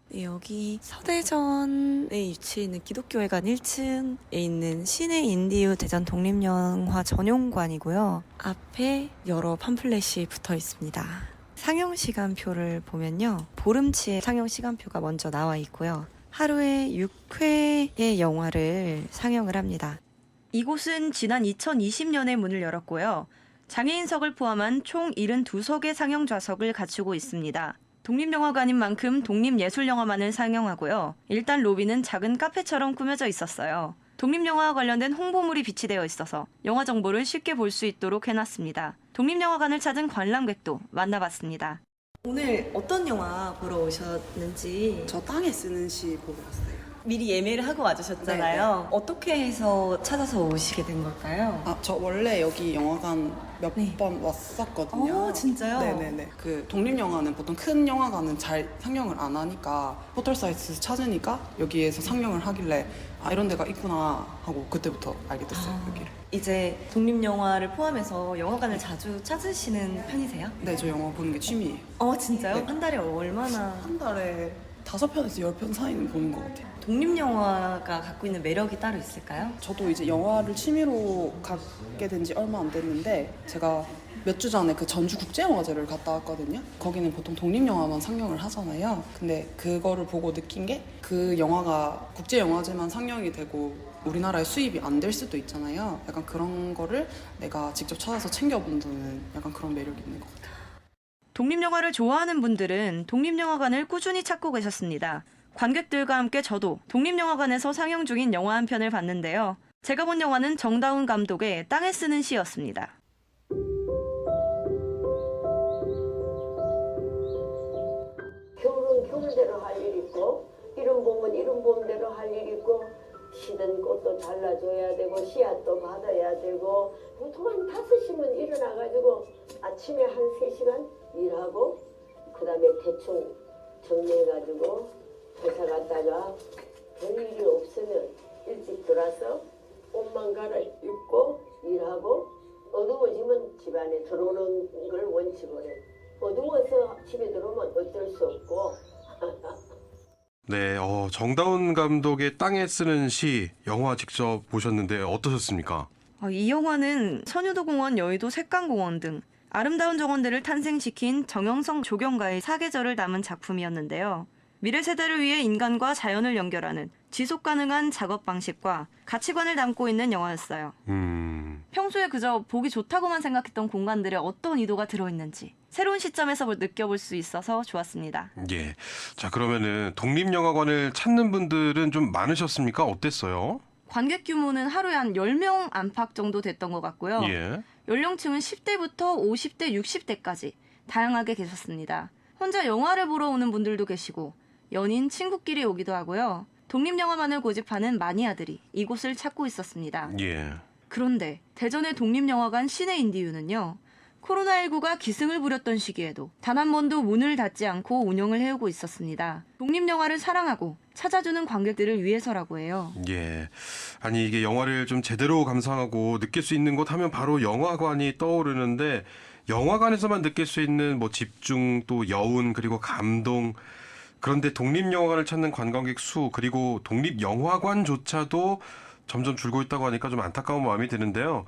네, 여기 서대전에 위치해 있는 기독교회관 1층에 있는 신의인디유 대전 독립영화 전용관이고요. 앞에 여러 팜플렛이 붙어 있습니다. 상영 시간표를 보면요. 보름치의 상영 시간표가 먼저 나와 있고요. 하루에 6회의 영화를 상영을 합니다. 이곳은 지난 2020년에 문을 열었고요. 장애인석을 포함한 총 72석의 상영 좌석을 갖추고 있습니다. 독립영화관인 만큼 독립예술영화만을 상영하고요. 일단 로비는 작은 카페처럼 꾸며져 있었어요. 독립영화와 관련된 홍보물이 비치되어 있어서 영화 정보를 쉽게 볼 수 있도록 해놨습니다. 독립영화관을 찾은 관람객도 만나봤습니다. 오늘 어떤 영화 보러 오셨는지 저 땅에 쓰는 시 보고 왔어요. 미리 예매를 하고 와주셨잖아요. 네. 어떻게 해서 찾아서 오시게 된 걸까요? 아, 저 원래 여기 영화관 몇 번 네. 왔었거든요. 진짜요? 네네네. 그 독립영화는 보통 큰 영화관은 잘 상영을 안 하니까 포털 사이트에서 찾으니까 여기에서 상영을 하길래 아, 이런 데가 있구나 하고 그때부터 알게 됐어요, 여기를. 이제 독립영화를 포함해서 영화관을 자주 찾으시는 편이세요? 네, 저 영화 보는 게 취미예요. 진짜요? 네. 한 달에 얼마나? 한 달에 5편에서 10편 사이는 보는 것 같아요. 독립영화가 갖고 있는 매력이 따로 있을까요? 저도 이제 영화를 취미로 갖게 된 지 얼마 안 됐는데 제가 몇 주 전에 그 전주 국제영화제를 갔다 왔거든요. 거기는 보통 독립영화만 상영을 하잖아요. 근데 그거를 보고 느낀 게 그 영화가 국제영화제만 상영이 되고 우리나라에 수입이 안 될 수도 있잖아요. 약간 그런 거를 내가 직접 찾아서 챙겨본다는 약간 그런 매력이 있는 것 같아요. 독립영화를 좋아하는 분들은 독립영화관을 꾸준히 찾고 계셨습니다. 관객들과 함께 저도 독립영화관에서 상영 중인 영화 한 편을 봤는데요. 제가 본 영화는 정다운 감독의 땅에 쓰는 시였습니다. 겨울은 겨울대로 할 일 있고 이른 봄은 이른 봄대로 할 일 있고 시든 꽃도 잘라줘야 되고 씨앗도 받아야 되고 보통 한 5시면 일어나가지고 아침에 한 3시간 일하고 그 다음에 대충 정리해가지고 회사 갔다가 별일이 없으면 일찍 들어와서 옷만 갈아입고 일하고 어두워지면 집안에 들어오는 걸 원칙으로 해. 어두워서 집에 들어오면 어쩔 수 없고 네, 정다운 감독의 땅에 쓰는 시 영화 직접 보셨는데 어떠셨습니까? 이 영화는 선유도공원, 여의도 색강공원 등 아름다운 정원들을 탄생시킨 정영성 조경가의 사계절을 담은 작품이었는데요. 미래 세대를 위해 인간과 자연을 연결하는 지속 가능한 작업 방식과 가치관을 담고 있는 영화였어요. 평소에 그저 보기 좋다고만 생각했던 공간들에 어떤 의도가 들어있는지 새로운 시점에서 느껴볼 수 있어서 좋았습니다. 예. 자, 그러면은 독립영화관을 찾는 분들은 좀 많으셨습니까? 어땠어요? 관객 규모는 하루에 한 10명 안팎 정도 됐던 것 같고요. 예. 연령층은 10대부터 50대, 60대까지 다양하게 계셨습니다. 혼자 영화를 보러 오는 분들도 계시고 연인, 친구끼리 오기도 하고요. 독립영화만을 고집하는 마니아들이 이곳을 찾고 있었습니다. 예. 그런데 대전의 독립영화관 신의인디유는요. 코로나19가 기승을 부렸던 시기에도 단 한 번도 문을 닫지 않고 운영을 해오고 있었습니다. 독립영화를 사랑하고 찾아주는 관객들을 위해서라고 해요. 예. 아니, 이게 영화를 좀 제대로 감상하고 느낄 수 있는 곳 하면 바로 영화관이 떠오르는데 영화관에서만 느낄 수 있는 뭐 집중 또 여운 그리고 감동 그런데 독립영화관을 찾는 관광객 수 그리고 독립영화관조차도 점점 줄고 있다고 하니까 좀 안타까운 마음이 드는데요.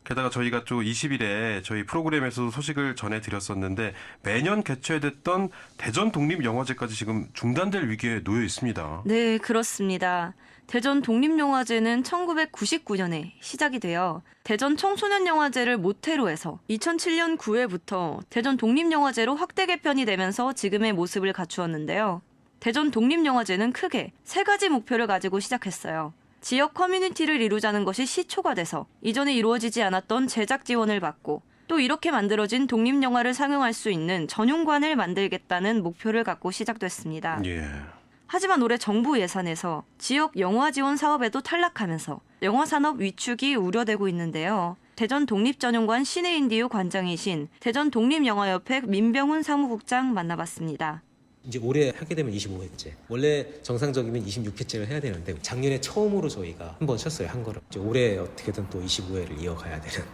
게다가 저희가 또 20일에 저희 프로그램에서도 소식을 전해드렸었는데 매년 개최됐던 대전 독립영화제까지 지금 중단될 위기에 놓여 있습니다. 네, 그렇습니다. 대전 독립영화제는 1999년에 시작이 되어 대전 청소년영화제를 모태로 해서 2007년 9회부터 대전 독립영화제로 확대 개편이 되면서 지금의 모습을 갖추었는데요. 대전 독립영화제는 크게 3가지 목표를 가지고 시작했어요. 지역 커뮤니티를 이루자는 것이 시초가 돼서 이전에 이루어지지 않았던 제작 지원을 받고 또 이렇게 만들어진 독립영화를 상영할 수 있는 전용관을 만들겠다는 목표를 갖고 시작됐습니다. 예. 하지만 올해 정부 예산에서 지역 영화 지원 사업에도 탈락하면서 영화 산업 위축이 우려되고 있는데요. 대전 독립전용관 시네인디오 관장이신 대전 독립영화협회 민병훈 사무국장 만나봤습니다. 이제 올해 하게 되면 25회째. 원래 정상적이면 26회째를 해야 되는데 작년에 처음으로 저희가 한 번 쉬었어요. 한 걸음. 이제 올해 어떻게든 또 25회를 이어가야 되는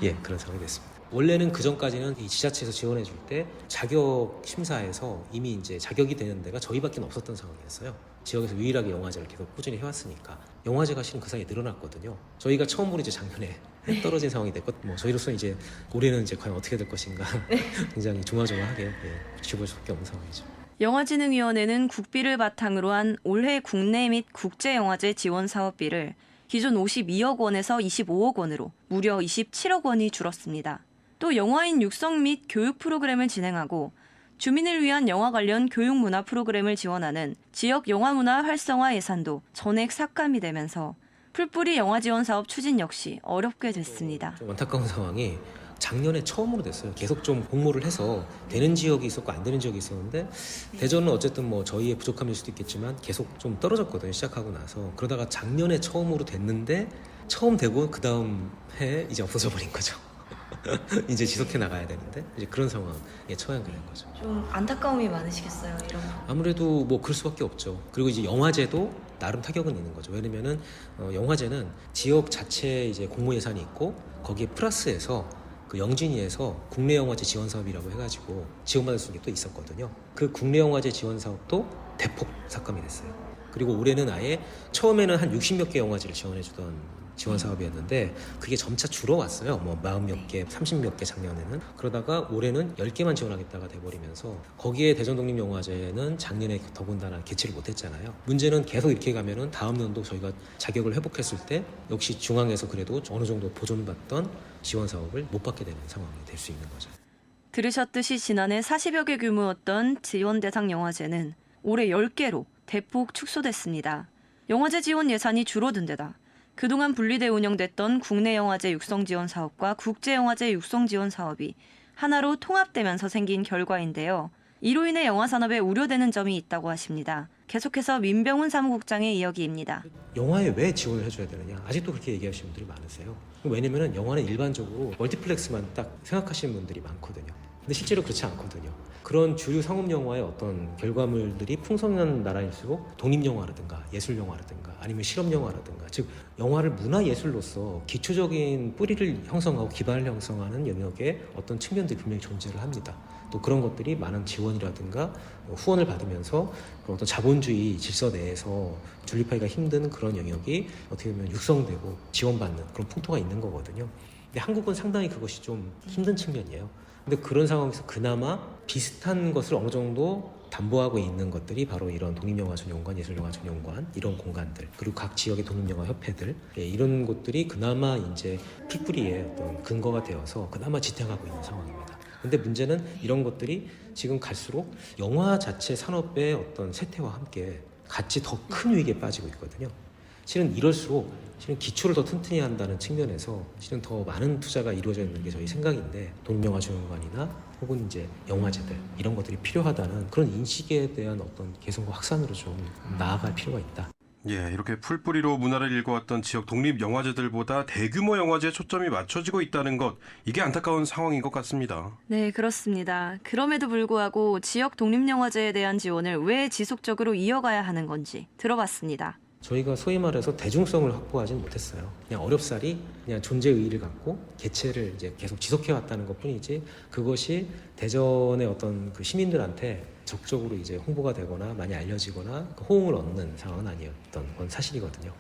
예, 그런 상황이 됐습니다. 원래는 그 전까지는 이 지자체에서 지원해 줄 때 자격 심사에서 이미 이제 자격이 되는 데가 저희밖에 없었던 상황이었어요. 지역에서 유일하게 영화제를 계속 꾸준히 해왔으니까 영화제가 실은 그 사이에 늘어났거든요. 저희가 처음으로 이제 작년에 떨어진 상황이 됐고, 뭐 저희로서는 이제 올해는 이제 과연 어떻게 될 것인가 굉장히 조마조마하게 지켜볼 수밖에 없는 상황이죠. 영화진흥위원회는 국비를 바탕으로 한 올해 국내 및 국제영화제 지원 사업비를 기존 52억 원에서 25억 원으로 무려 27억 원이 줄었습니다. 또 영화인 육성 및 교육 프로그램을 진행하고 주민을 위한 영화 관련 교육 문화 프로그램을 지원하는 지역 영화문화 활성화 예산도 전액 삭감이 되면서 풀뿌리 영화 지원 사업 추진 역시 어렵게 됐습니다. 좀 안타까운 상황이 작년에 처음으로 됐어요. 계속 좀 공모를 해서 되는 지역이 있었고 안 되는 지역이 있었는데 대전은 어쨌든 뭐 저희의 부족함일 수도 있겠지만 계속 좀 떨어졌거든요. 시작하고 나서. 그러다가 작년에 처음으로 됐는데 처음 되고 그 다음 해에 이제 없어져 버린 거죠. 이제 지속해 나가야 되는데 이제 그런 상황에 처하게 된 거죠. 좀 안타까움이 많으시겠어요, 이런 거. 아무래도 뭐 그럴 수밖에 없죠. 그리고 이제 영화제도 나름 타격은 있는 거죠. 왜냐면은 영화제는 지역 자체 이제 공모 예산이 있고 거기에 플러스해서 그 영진이에서 국내 영화제 지원 사업이라고 해가지고 지원받을 수 있는 게 또 있었거든요. 그 국내 영화제 지원 사업도 대폭 삭감이 됐어요. 그리고 올해는 아예 처음에는 한 60몇 개 영화제를 지원해주던 지원 사업이었는데 그게 점차 줄어왔어요. 뭐 40몇 개, 30몇 개 작년에는. 그러다가 올해는 10개만 지원하겠다가 돼버리면서 거기에 대전독립영화제는 작년에 더군다나 개최를 못했잖아요. 문제는 계속 이렇게 가면은 다음 년도 저희가 자격을 회복했을 때 역시 중앙에서 그래도 어느 정도 보존받던 지원 사업을 못 받게 되는 상황이 될 수 있는 거죠. 들으셨듯이 지난해 40여 개 규모였던 지원 대상 영화제는 올해 10개로 대폭 축소됐습니다. 영화제 지원 예산이 줄어든 데다 그동안 분리돼 운영됐던 국내 영화제 육성 지원 사업과 국제 영화제 육성 지원 사업이 하나로 통합되면서 생긴 결과인데요. 이로 인해 영화 산업에 우려되는 점이 있다고 하십니다. 계속해서 민병훈 사무국장의 이야기입니다. 영화에 왜 지원을 해줘야 되느냐? 아직도 그렇게 얘기하시는 분들이 많으세요. 왜냐면 영화는 일반적으로 멀티플렉스만 딱 생각하시는 분들이 많거든요. 근데 실제로 그렇지 않거든요. 그런 주류 상업 영화의 어떤 결과물들이 풍성한 나라일수록 독립영화라든가 예술영화라든가 아니면 실험영화라든가 즉 영화를 문화예술로서 기초적인 뿌리를 형성하고 기반을 형성하는 영역에 어떤 측면들이 분명히 존재를 합니다. 또 그런 것들이 많은 지원이라든가 후원을 받으면서 그런 어떤 자본주의 질서 내에서 존립하기가 힘든 그런 영역이 어떻게 보면 육성되고 지원받는 그런 풍토가 있는 거거든요. 근데 한국은 상당히 그것이 좀 힘든 측면이에요. 근데 그런 상황에서 그나마 비슷한 것을 어느 정도 담보하고 있는 것들이 바로 이런 독립영화전용관, 예술영화전용관 이런 공간들 그리고 각 지역의 독립영화협회들 이런 곳들이 그나마 이제 풀뿌리의 어떤 근거가 되어서 그나마 지탱하고 있는 상황입니다. 근데 문제는 이런 것들이 지금 갈수록 영화 자체 산업의 어떤 쇠퇴와 함께 같이 더 큰 위기에 빠지고 있거든요. 실은 이럴수록 실은 기초를 더 튼튼히 한다는 측면에서 실은 더 많은 투자가 이루어져 있는 게 저희 생각인데 독립영화전용관이나 혹은 이제 영화제들 이런 것들이 필요하다는 그런 인식에 대한 어떤 개선과 확산으로 좀 나아갈 필요가 있다. 예, 이렇게 풀뿌리로 문화를 일궈왔던 지역 독립영화제들보다 대규모 영화제에 초점이 맞춰지고 있다는 것, 이게 안타까운 상황인 것 같습니다. 네, 그렇습니다. 그럼에도 불구하고 지역 독립영화제에 대한 지원을 왜 지속적으로 이어가야 하는 건지 들어봤습니다. 저희가 소위 말해서 대중성을 확보하지는 못했어요. 그냥 어렵사리 그냥 존재 의의를 갖고 개최를 이제 계속 지속해왔다는 것뿐이지 그것이 대전의 어떤 그 시민들한테 적극적으로 이제 홍보가 되거나 많이 알려지거나 호응을 얻는 상황은 아니었던 건 사실이거든요.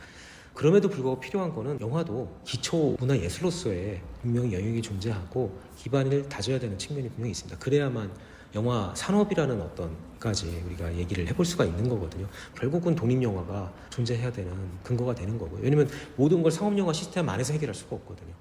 그럼에도 불구하고 필요한 거는 영화도 기초 문화 예술로서의 분명히 영역이 존재하고 기반을 다져야 되는 측면이 분명히 있습니다. 그래야만 영화 산업이라는 어떤까지 우리가 얘기를 해볼 수가 있는 거거든요. 결국은 독립영화가 존재해야 되는 근거가 되는 거고요. 왜냐하면 모든 걸 상업영화 시스템 안에서 해결할 수가 없거든요.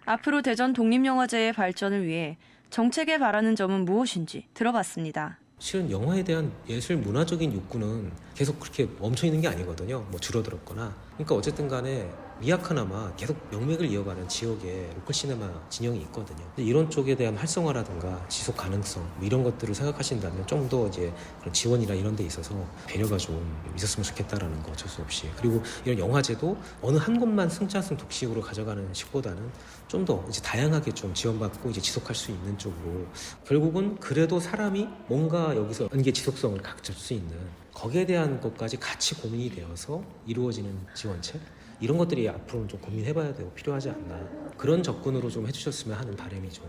앞으로 대전 독립영화제의 발전을 위해 정책에 바라는 점은 무엇인지 들어봤습니다. 실은 영화에 대한 예술 문화적인 욕구는 계속 그렇게 멈춰 있는 게 아니거든요. 뭐 줄어들었거나. 그러니까 어쨌든 간에 미약하나마 계속 명맥을 이어가는 지역에 로컬 시네마 진영이 있거든요. 이런 쪽에 대한 활성화라든가 지속 가능성 뭐 이런 것들을 생각하신다면 좀 더 이제 그런 지원이나 이런 데 있어서 배려가 좀 있었으면 좋겠다라는 거 어쩔 수 없이. 그리고 이런 영화제도 어느 한 곳만 승차승 독식으로 가져가는 식보다는 좀 더 이제 다양하게 좀 지원받고 이제 지속할 수 있는 쪽으로, 결국은 그래도 사람이 뭔가 여기서 연계 지속성을 갖출 수 있는 거기에 대한 것까지 같이 고민이 되어서 이루어지는 지원책, 이런 것들이 앞으로는 좀 고민해봐야 되고 필요하지 않나, 그런 접근으로 좀 해주셨으면 하는 바람이 좀.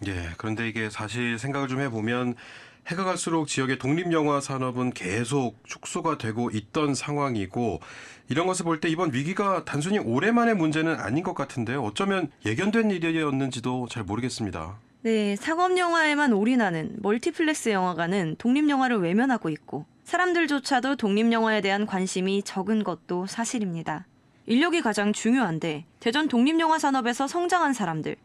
예, 그런데 이게 사실 생각을 좀 해보면 해가 갈수록 지역의 독립영화 산업은 계속 축소가 되고 있던 상황이고, 이런 것을 볼 때 이번 위기가 단순히 올해만의 문제는 아닌 것 같은데요. 어쩌면 예견된 일이었는지도 잘 모르겠습니다. 네, 상업영화에만 올인하는 멀티플렉스 영화관은 독립영화를 외면하고 있고 사람들조차도 독립영화에 대한 관심이 적은 것도 사실입니다. 인력이 가장 중요한데 대전 독립영화 산업에서 성장한 사람들,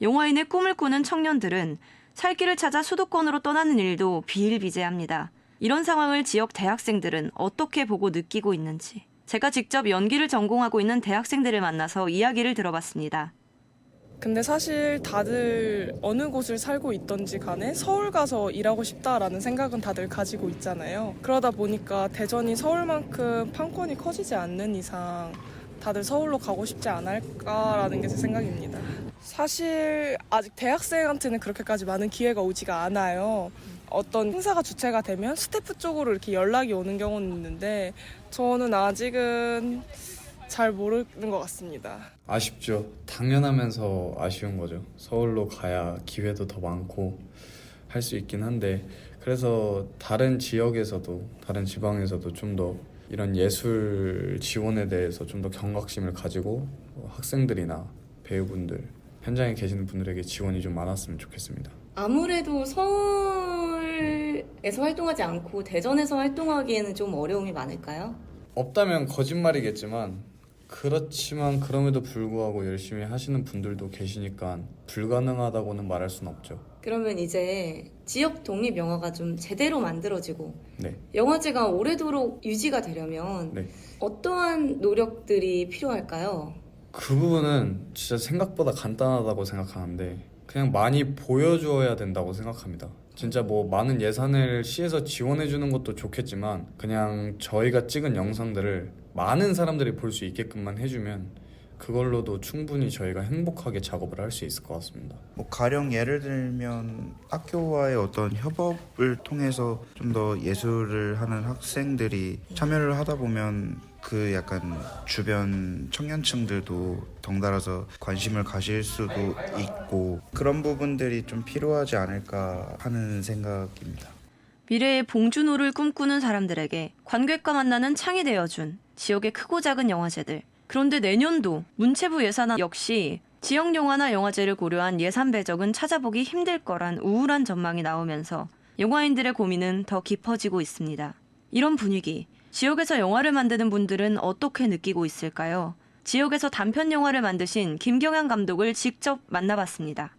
영화인의 꿈을 꾸는 청년들은 살 길을 찾아 수도권으로 떠나는 일도 비일비재합니다. 이런 상황을 지역 대학생들은 어떻게 보고 느끼고 있는지 제가 직접 연기를 전공하고 있는 대학생들을 만나서 이야기를 들어봤습니다. 근데 사실 다들 어느 곳을 살고 있던지 간에 서울 가서 일하고 싶다라는 생각은 다들 가지고 있잖아요. 그러다 보니까 대전이 서울만큼 판권이 커지지 않는 이상 다들 서울로 가고 싶지 않을까라는 게 제 생각입니다. 사실 아직 대학생한테는 그렇게까지 많은 기회가 오지가 않아요. 어떤 행사가 주최가 되면 스태프 쪽으로 이렇게 연락이 오는 경우는 있는데 저는 아직은 잘 모르는 것 같습니다. 아쉽죠. 당연하면서 아쉬운 거죠. 서울로 가야 기회도 더 많고 할 수 있긴 한데, 그래서 다른 지역에서도 다른 지방에서도 좀 더 이런 예술 지원에 대해서 좀 더 경각심을 가지고 학생들이나 배우분들, 현장에 계시는 분들에게 지원이 좀 많았으면 좋겠습니다. 아무래도 서울에서 활동하지 않고 대전에서 활동하기에는 좀 어려움이 많을까요? 없다면 거짓말이겠지만, 그렇지만 그럼에도 불구하고 열심히 하시는 분들도 계시니까 불가능하다고는 말할 수는 없죠. 그러면 이제 지역 독립영화가 좀 제대로 만들어지고 네. 영화제가 오래도록 유지가 되려면 네. 어떠한 노력들이 필요할까요? 그 부분은 진짜 생각보다 간단하다고 생각하는데 그냥 많이 보여주어야 된다고 생각합니다. 진짜 뭐 많은 예산을 시에서 지원해주는 것도 좋겠지만 그냥 저희가 찍은 영상들을 많은 사람들이 볼 수 있게끔만 해주면 그걸로도 충분히 저희가 행복하게 작업을 할 수 있을 것 같습니다. 뭐 가령 예를 들면 학교와의 어떤 협업을 통해서 좀 더 예술을 하는 학생들이 참여를 하다 보면 그 약간 주변 청년층들도 덩달아서 관심을 가질 수도 있고 그런 부분들이 좀 필요하지 않을까 하는 생각입니다. 미래의 봉준호를 꿈꾸는 사람들에게 관객과 만나는 창이 되어준 지역의 크고 작은 영화제들. 그런데 내년도 문체부 예산안 역시 지역 영화나 영화제를 고려한 예산 배적은 찾아보기 힘들 거란 우울한 전망이 나오면서 영화인들의 고민은 더 깊어지고 있습니다. 이런 분위기, 지역에서 영화를 만드는 분들은 어떻게 느끼고 있을까요? 지역에서 단편 영화를 만드신 김경양 감독을 직접 만나봤습니다.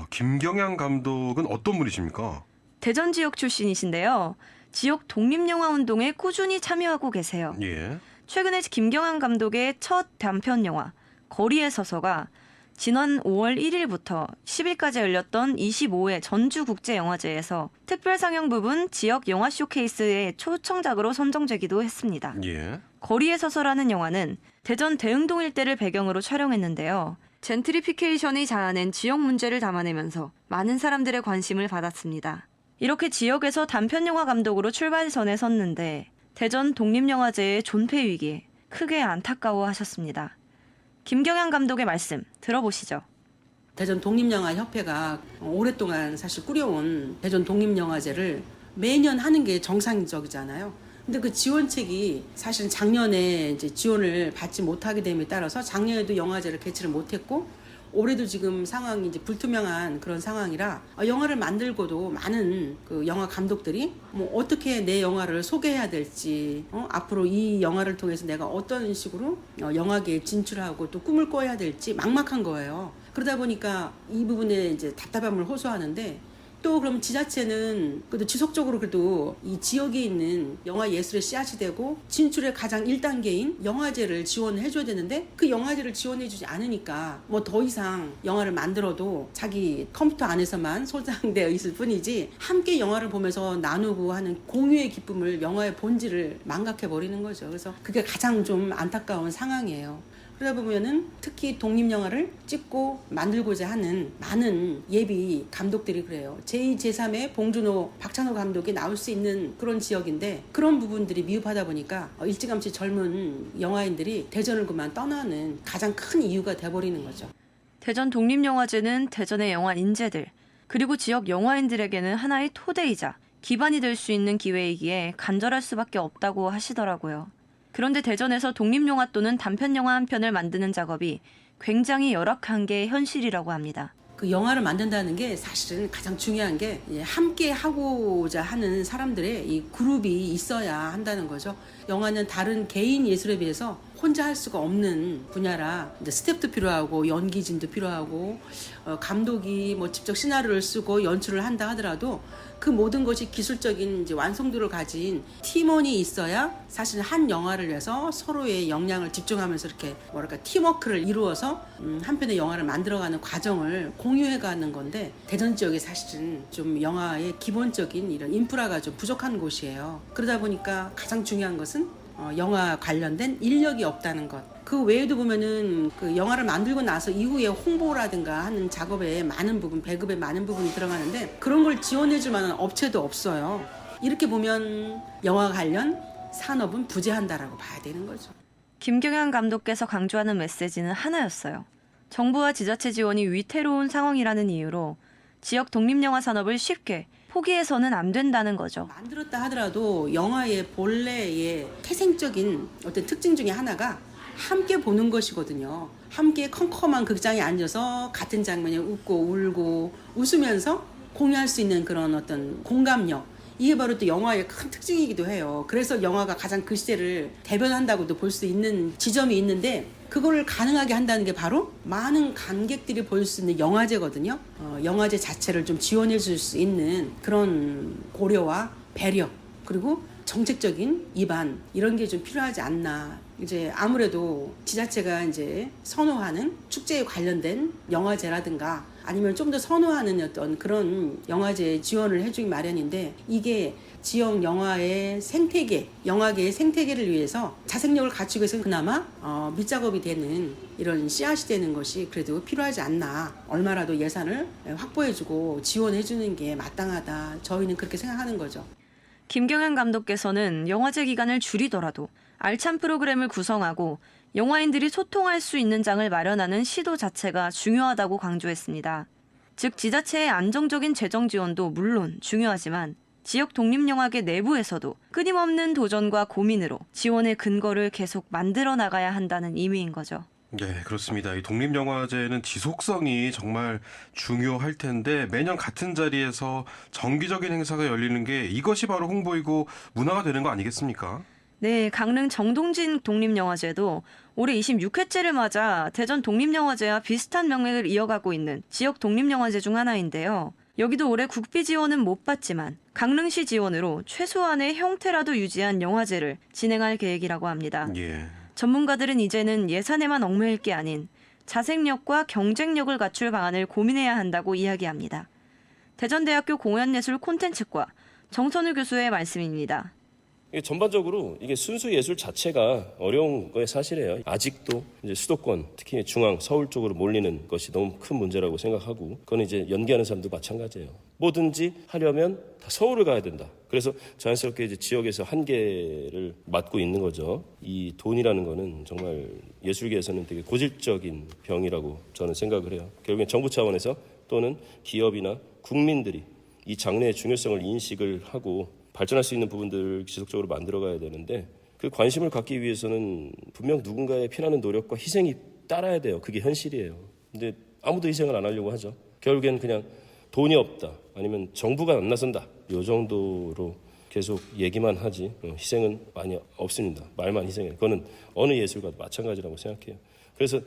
김경양 감독은 어떤 분이십니까? 대전 지역 출신이신데요. 지역 독립영화 운동에 꾸준히 참여하고 계세요. 예. 최근에 김경양 감독의 첫 단편 영화 거리에 서서가 지난 5월 1일부터 10일까지 열렸던 25회 전주국제영화제에서 특별 상영 부분 지역 영화 쇼케이스의 초청작으로 선정되기도 했습니다. 예. 거리에 서서라는 영화는 대전 대흥동 일대를 배경으로 촬영했는데요. 젠트리피케이션이 자아낸 지역 문제를 담아내면서 많은 사람들의 관심을 받았습니다. 이렇게 지역에서 단편영화 감독으로 출발선에 섰는데 대전 독립영화제의 존폐 위기에 크게 안타까워하셨습니다. 김경양 감독의 말씀 들어보시죠. 대전 독립영화협회가 오랫동안 사실 꾸려온 대전 독립영화제를 매년 하는 게 정상적이잖아요. 근데 그 지원책이 사실은 작년에 이제 지원을 받지 못하게 됨에 따라서 작년에도 영화제를 개최를 못했고 올해도 지금 상황이 이제 불투명한 그런 상황이라 영화를 만들고도 많은 그 영화 감독들이 뭐 어떻게 내 영화를 소개해야 될지 앞으로 이 영화를 통해서 내가 어떤 식으로 영화계에 진출하고 또 꿈을 꿔야 될지 막막한 거예요. 그러다 보니까 이 부분에 이제 답답함을 호소하는데 또 그럼 지자체는 그래도 지속적으로 그래도 이 지역에 있는 영화 예술의 씨앗이 되고 진출의 가장 1단계인 영화제를 지원해 줘야 되는데 그 영화제를 지원해 주지 않으니까 뭐 더 이상 영화를 만들어도 자기 컴퓨터 안에서만 소장되어 있을 뿐이지 함께 영화를 보면서 나누고 하는 공유의 기쁨을 영화의 본질을 망각해 버리는 거죠. 그래서 그게 가장 좀 안타까운 상황이에요. 그러다 보면은 특히 독립영화를 찍고 만들고자 하는 많은 예비 감독들이 그래요. 제2, 제3의 봉준호, 박찬호 감독이 나올 수 있는 그런 지역인데 그런 부분들이 미흡하다 보니까 일찌감치 젊은 영화인들이 대전을 그만 떠나는 가장 큰 이유가 돼버리는 거죠. 대전 독립영화제는 대전의 영화 인재들 그리고 지역 영화인들에게는 하나의 토대이자 기반이 될 수 있는 기회이기에 간절할 수밖에 없다고 하시더라고요. 그런데 대전에서 독립영화 또는 단편영화 한 편을 만드는 작업이 굉장히 열악한 게 현실이라고 합니다. 그 영화를 만든다는 게 사실은 가장 중요한 게 함께 하고자 하는 사람들의 이 그룹이 있어야 한다는 거죠. 영화는 다른 개인 예술에 비해서 혼자 할 수가 없는 분야라 이제 스텝도 필요하고 연기진도 필요하고 감독이 뭐 직접 시나리오를 쓰고 연출을 한다 하더라도 그 모든 것이 기술적인 이제 완성도를 가진 팀원이 있어야 사실 한 영화를 위해서 서로의 역량을 집중하면서 이렇게 뭐랄까 팀워크를 이루어서 한 편의 영화를 만들어가는 과정을 공유해가는 건데 대전 지역이 사실은 좀 영화의 기본적인 이런 인프라가 좀 부족한 곳이에요. 그러다 보니까 가장 중요한 것은 영화 관련된 인력이 없다는 것. 그 외에도 보면은 그 영화를 만들고 나서 이후에 홍보라든가 하는 작업에 많은 부분, 배급에 많은 부분이 들어가는데 그런 걸 지원해줄 만한 업체도 없어요. 이렇게 보면 영화 관련 산업은 부재한다라고 봐야 되는 거죠. 김경현 감독께서 강조하는 메시지는 하나였어요. 정부와 지자체 지원이 위태로운 상황이라는 이유로 지역 독립영화 산업을 쉽게 포기해서는 안 된다는 거죠. 만들었다 하더라도 영화의 본래의 태생적인 어떤 특징 중에 하나가 함께 보는 것이거든요. 함께 컴컴한 극장에 앉아서 같은 장면에 웃고 울고 웃으면서 공유할 수 있는 그런 어떤 공감력. 이게 바로 또 영화의 큰 특징이기도 해요. 그래서 영화가 가장 그 시대를 대변한다고도 볼 수 있는 지점이 있는데 그거를 가능하게 한다는 게 바로 많은 관객들이 볼 수 있는 영화제거든요. 영화제 자체를 좀 지원해 줄 수 있는 그런 고려와 배려 그리고 정책적인 입안 이런 게 좀 필요하지 않나. 이제 아무래도 지자체가 이제 선호하는 축제에 관련된 영화제라든가 아니면 좀 더 선호하는 어떤 그런 영화제 지원을 해주기 마련인데 이게 지역 영화의 생태계, 영화계의 생태계를 위해서 자생력을 갖추기 위해서 그나마 밑작업이 되는 이런 씨앗이 되는 것이 그래도 필요하지 않나. 얼마라도 예산을 확보해주고 지원해주는 게 마땅하다. 저희는 그렇게 생각하는 거죠. 김경현 감독께서는 영화제 기간을 줄이더라도 알찬 프로그램을 구성하고 영화인들이 소통할 수 있는 장을 마련하는 시도 자체가 중요하다고 강조했습니다. 즉 지자체의 안정적인 재정 지원도 물론 중요하지만 지역 독립영화계 내부에서도 끊임없는 도전과 고민으로 지원의 근거를 계속 만들어 나가야 한다는 의미인 거죠. 네, 그렇습니다. 이 독립영화제는 지속성이 정말 중요할 텐데 매년 같은 자리에서 정기적인 행사가 열리는 게 이것이 바로 홍보이고 문화가 되는 거 아니겠습니까? 네, 강릉 정동진 독립영화제도 올해 26회째를 맞아 대전 독립영화제와 비슷한 명맥을 이어가고 있는 지역 독립영화제 중 하나인데요. 여기도 올해 국비 지원은 못 받지만 강릉시 지원으로 최소한의 형태라도 유지한 영화제를 진행할 계획이라고 합니다. 예. 전문가들은 이제는 예산에만 얽매일 게 아닌 자생력과 경쟁력을 갖출 방안을 고민해야 한다고 이야기합니다. 대전대학교 공연예술 콘텐츠과 정선우 교수의 말씀입니다. 전반적으로 이게 순수 예술 자체가 어려운 거에 사실이에요. 아직도 이제 수도권, 특히 중앙, 서울 쪽으로 몰리는 것이 너무 큰 문제라고 생각하고, 그건 이제 연기하는 사람도 마찬가지예요. 뭐든지 하려면 다 서울을 가야 된다. 그래서 자연스럽게 이제 지역에서 한계를 맞고 있는 거죠. 이 돈이라는 거는 정말 예술계에서는 되게 고질적인 병이라고 저는 생각을 해요. 결국엔 정부 차원에서 또는 기업이나 국민들이 이 장르의 중요성을 인식을 하고 발전할 수 있는 부분들을 지속적으로 만들어가야 되는데 그 관심을 갖기 위해서는 분명 누군가의 피나는 노력과 희생이 따라야 돼요. 그게 현실이에요. 근데 아무도 희생을 안 하려고 하죠. 결국엔 그냥 돈이 없다 아니면 정부가 안 나선다 이 정도로 계속 얘기만 하지 희생은 많이 없습니다. 말만 희생해요. 그거는 어느 예술가도 마찬가지라고 생각해요. 그래서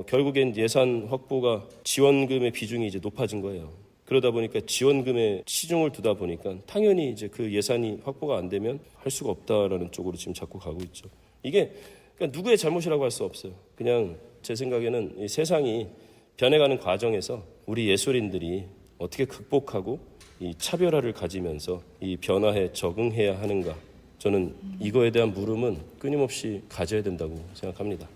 결국엔 예산 확보가 지원금의 비중이 이제 높아진 거예요. 그러다 보니까 지원금에 치중을 두다 보니까 당연히 이제 그 예산이 확보가 안 되면 할 수가 없다라는 쪽으로 지금 자꾸 가고 있죠. 이게 그러니까 누구의 잘못이라고 할 수 없어요. 그냥 제 생각에는 이 세상이 변해가는 과정에서 우리 예술인들이 어떻게 극복하고 이 차별화를 가지면서 이 변화에 적응해야 하는가. 저는 이거에 대한 물음은 끊임없이 가져야 된다고 생각합니다.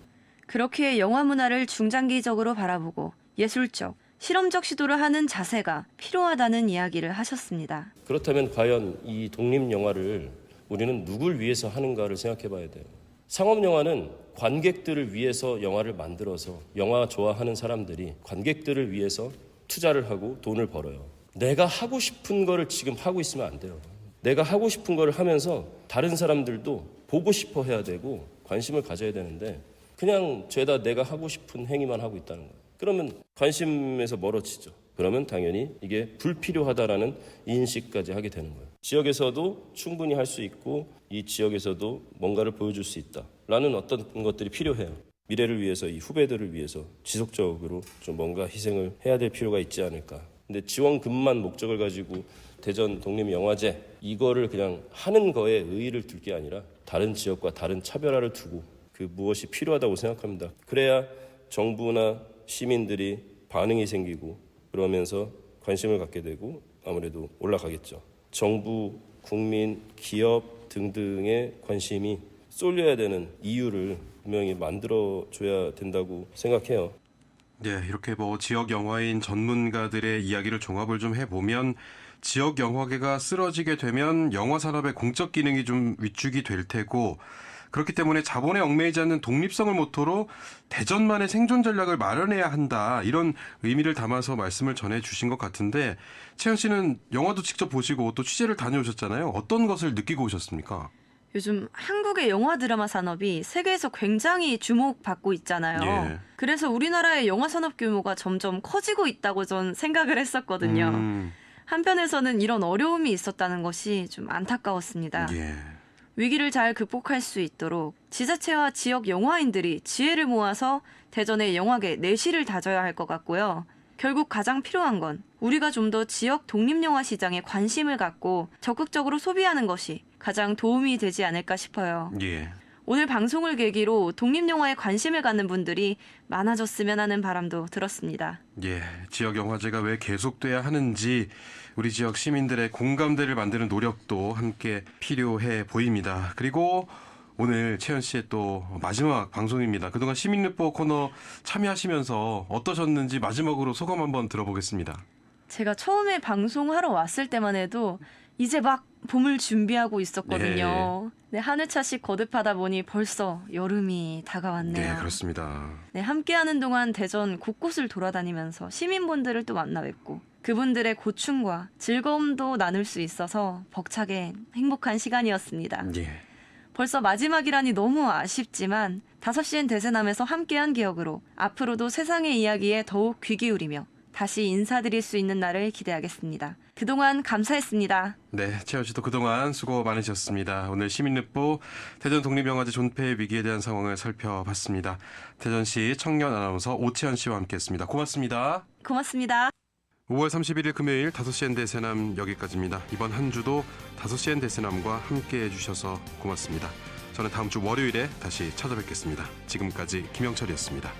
그렇게 영화 문화를 중장기적으로 바라보고 예술적, 실험적 시도를 하는 자세가 필요하다는 이야기를 하셨습니다. 그렇다면 과연 이 독립영화를 우리는 누굴 위해서 하는가를 생각해 봐야 돼요. 상업영화는 관객들을 위해서 영화를 만들어서 영화 좋아하는 사람들이 관객들을 위해서 투자를 하고 돈을 벌어요. 내가 하고 싶은 거를 지금 하고 있으면 안 돼요. 내가 하고 싶은 거를 하면서 다른 사람들도 보고 싶어 해야 되고 관심을 가져야 되는데 그냥 죄다 내가 하고 싶은 행위만 하고 있다는 거예요. 그러면 관심에서 멀어지죠. 그러면 당연히 이게 불필요하다라는 인식까지 하게 되는 거예요. 지역에서도 충분히 할 수 있고 이 지역에서도 뭔가를 보여줄 수 있다라는 어떤 것들이 필요해요. 미래를 위해서 이 후배들을 위해서 지속적으로 좀 뭔가 희생을 해야 될 필요가 있지 않을까. 근데 지원금만 목적을 가지고 대전 독립영화제 이거를 그냥 하는 거에 의의를 둘 게 아니라 다른 지역과 다른 차별화를 두고 그 무엇이 필요하다고 생각합니다. 그래야 정부나 시민들이 반응이 생기고 그러면서 관심을 갖게 되고 아무래도 올라가겠죠. 정부, 국민, 기업 등등의 관심이 쏠려야 되는 이유를 분명히 만들어줘야 된다고 생각해요. 네, 이렇게 지역 영화인 전문가들의 이야기를 종합을 좀 해보면 지역 영화계가 쓰러지게 되면 영화 산업의 공적 기능이 좀 위축이 될 테고 그렇기 때문에 자본에 얽매이지 않는 독립성을 모토로 대전만의 생존 전략을 마련해야 한다. 이런 의미를 담아서 말씀을 전해주신 것 같은데 채연 씨는 영화도 직접 보시고 또 취재를 다녀오셨잖아요. 어떤 것을 느끼고 오셨습니까? 요즘 한국의 영화 드라마 산업이 세계에서 굉장히 주목받고 있잖아요. 예. 그래서 우리나라의 영화 산업 규모가 점점 커지고 있다고 전 생각을 했었거든요. 한편에서는 이런 어려움이 있었다는 것이 좀 안타까웠습니다. 예. 위기를 잘 극복할 수 있도록 지자체와 지역 영화인들이 지혜를 모아서 대전의 영화계 내실을 다져야 할 것 같고요. 결국 가장 필요한 건 우리가 좀 더 지역 독립영화 시장에 관심을 갖고 적극적으로 소비하는 것이 가장 도움이 되지 않을까 싶어요. 예. 오늘 방송을 계기로 독립영화에 관심을 갖는 분들이 많아졌으면 하는 바람도 들었습니다. 예, 지역 영화제가 왜 계속돼야 하는지 우리 지역 시민들의 공감대를 만드는 노력도 함께 필요해 보입니다. 그리고 오늘 채연 씨의 또 마지막 방송입니다. 그동안 시민리포 코너 참여하시면서 어떠셨는지 마지막으로 소감 한번 들어보겠습니다. 제가 처음에 방송하러 왔을 때만 해도 이제 막 봄을 준비하고 있었거든요. 네, 하늘차씩 거듭하다 보니 벌써 여름이 다가왔네요. 네, 그렇습니다. 네, 함께하는 동안 대전 곳곳을 돌아다니면서 시민분들을 또 만나 뵙고 그분들의 고충과 즐거움도 나눌 수 있어서 벅차게 행복한 시간이었습니다. 예. 벌써 마지막이라니 너무 아쉽지만 5시엔 대세남에서 함께한 기억으로 앞으로도 세상의 이야기에 더욱 귀 기울이며 다시 인사드릴 수 있는 날을 기대하겠습니다. 그동안 감사했습니다. 네, 채연 씨도 그동안 수고 많으셨습니다. 오늘 시민립보 대전 독립영화제 존폐 위기에 대한 상황을 살펴봤습니다. 대전시 청년 아나운서 오채연 씨와 함께했습니다. 고맙습니다. 고맙습니다. 5월 31일 금요일 5시엔 대세남 여기까지입니다. 이번 한 주도 5시엔 대세남과 함께해 주셔서 고맙습니다. 저는 다음 주 월요일에 다시 찾아뵙겠습니다. 지금까지 김영철이었습니다.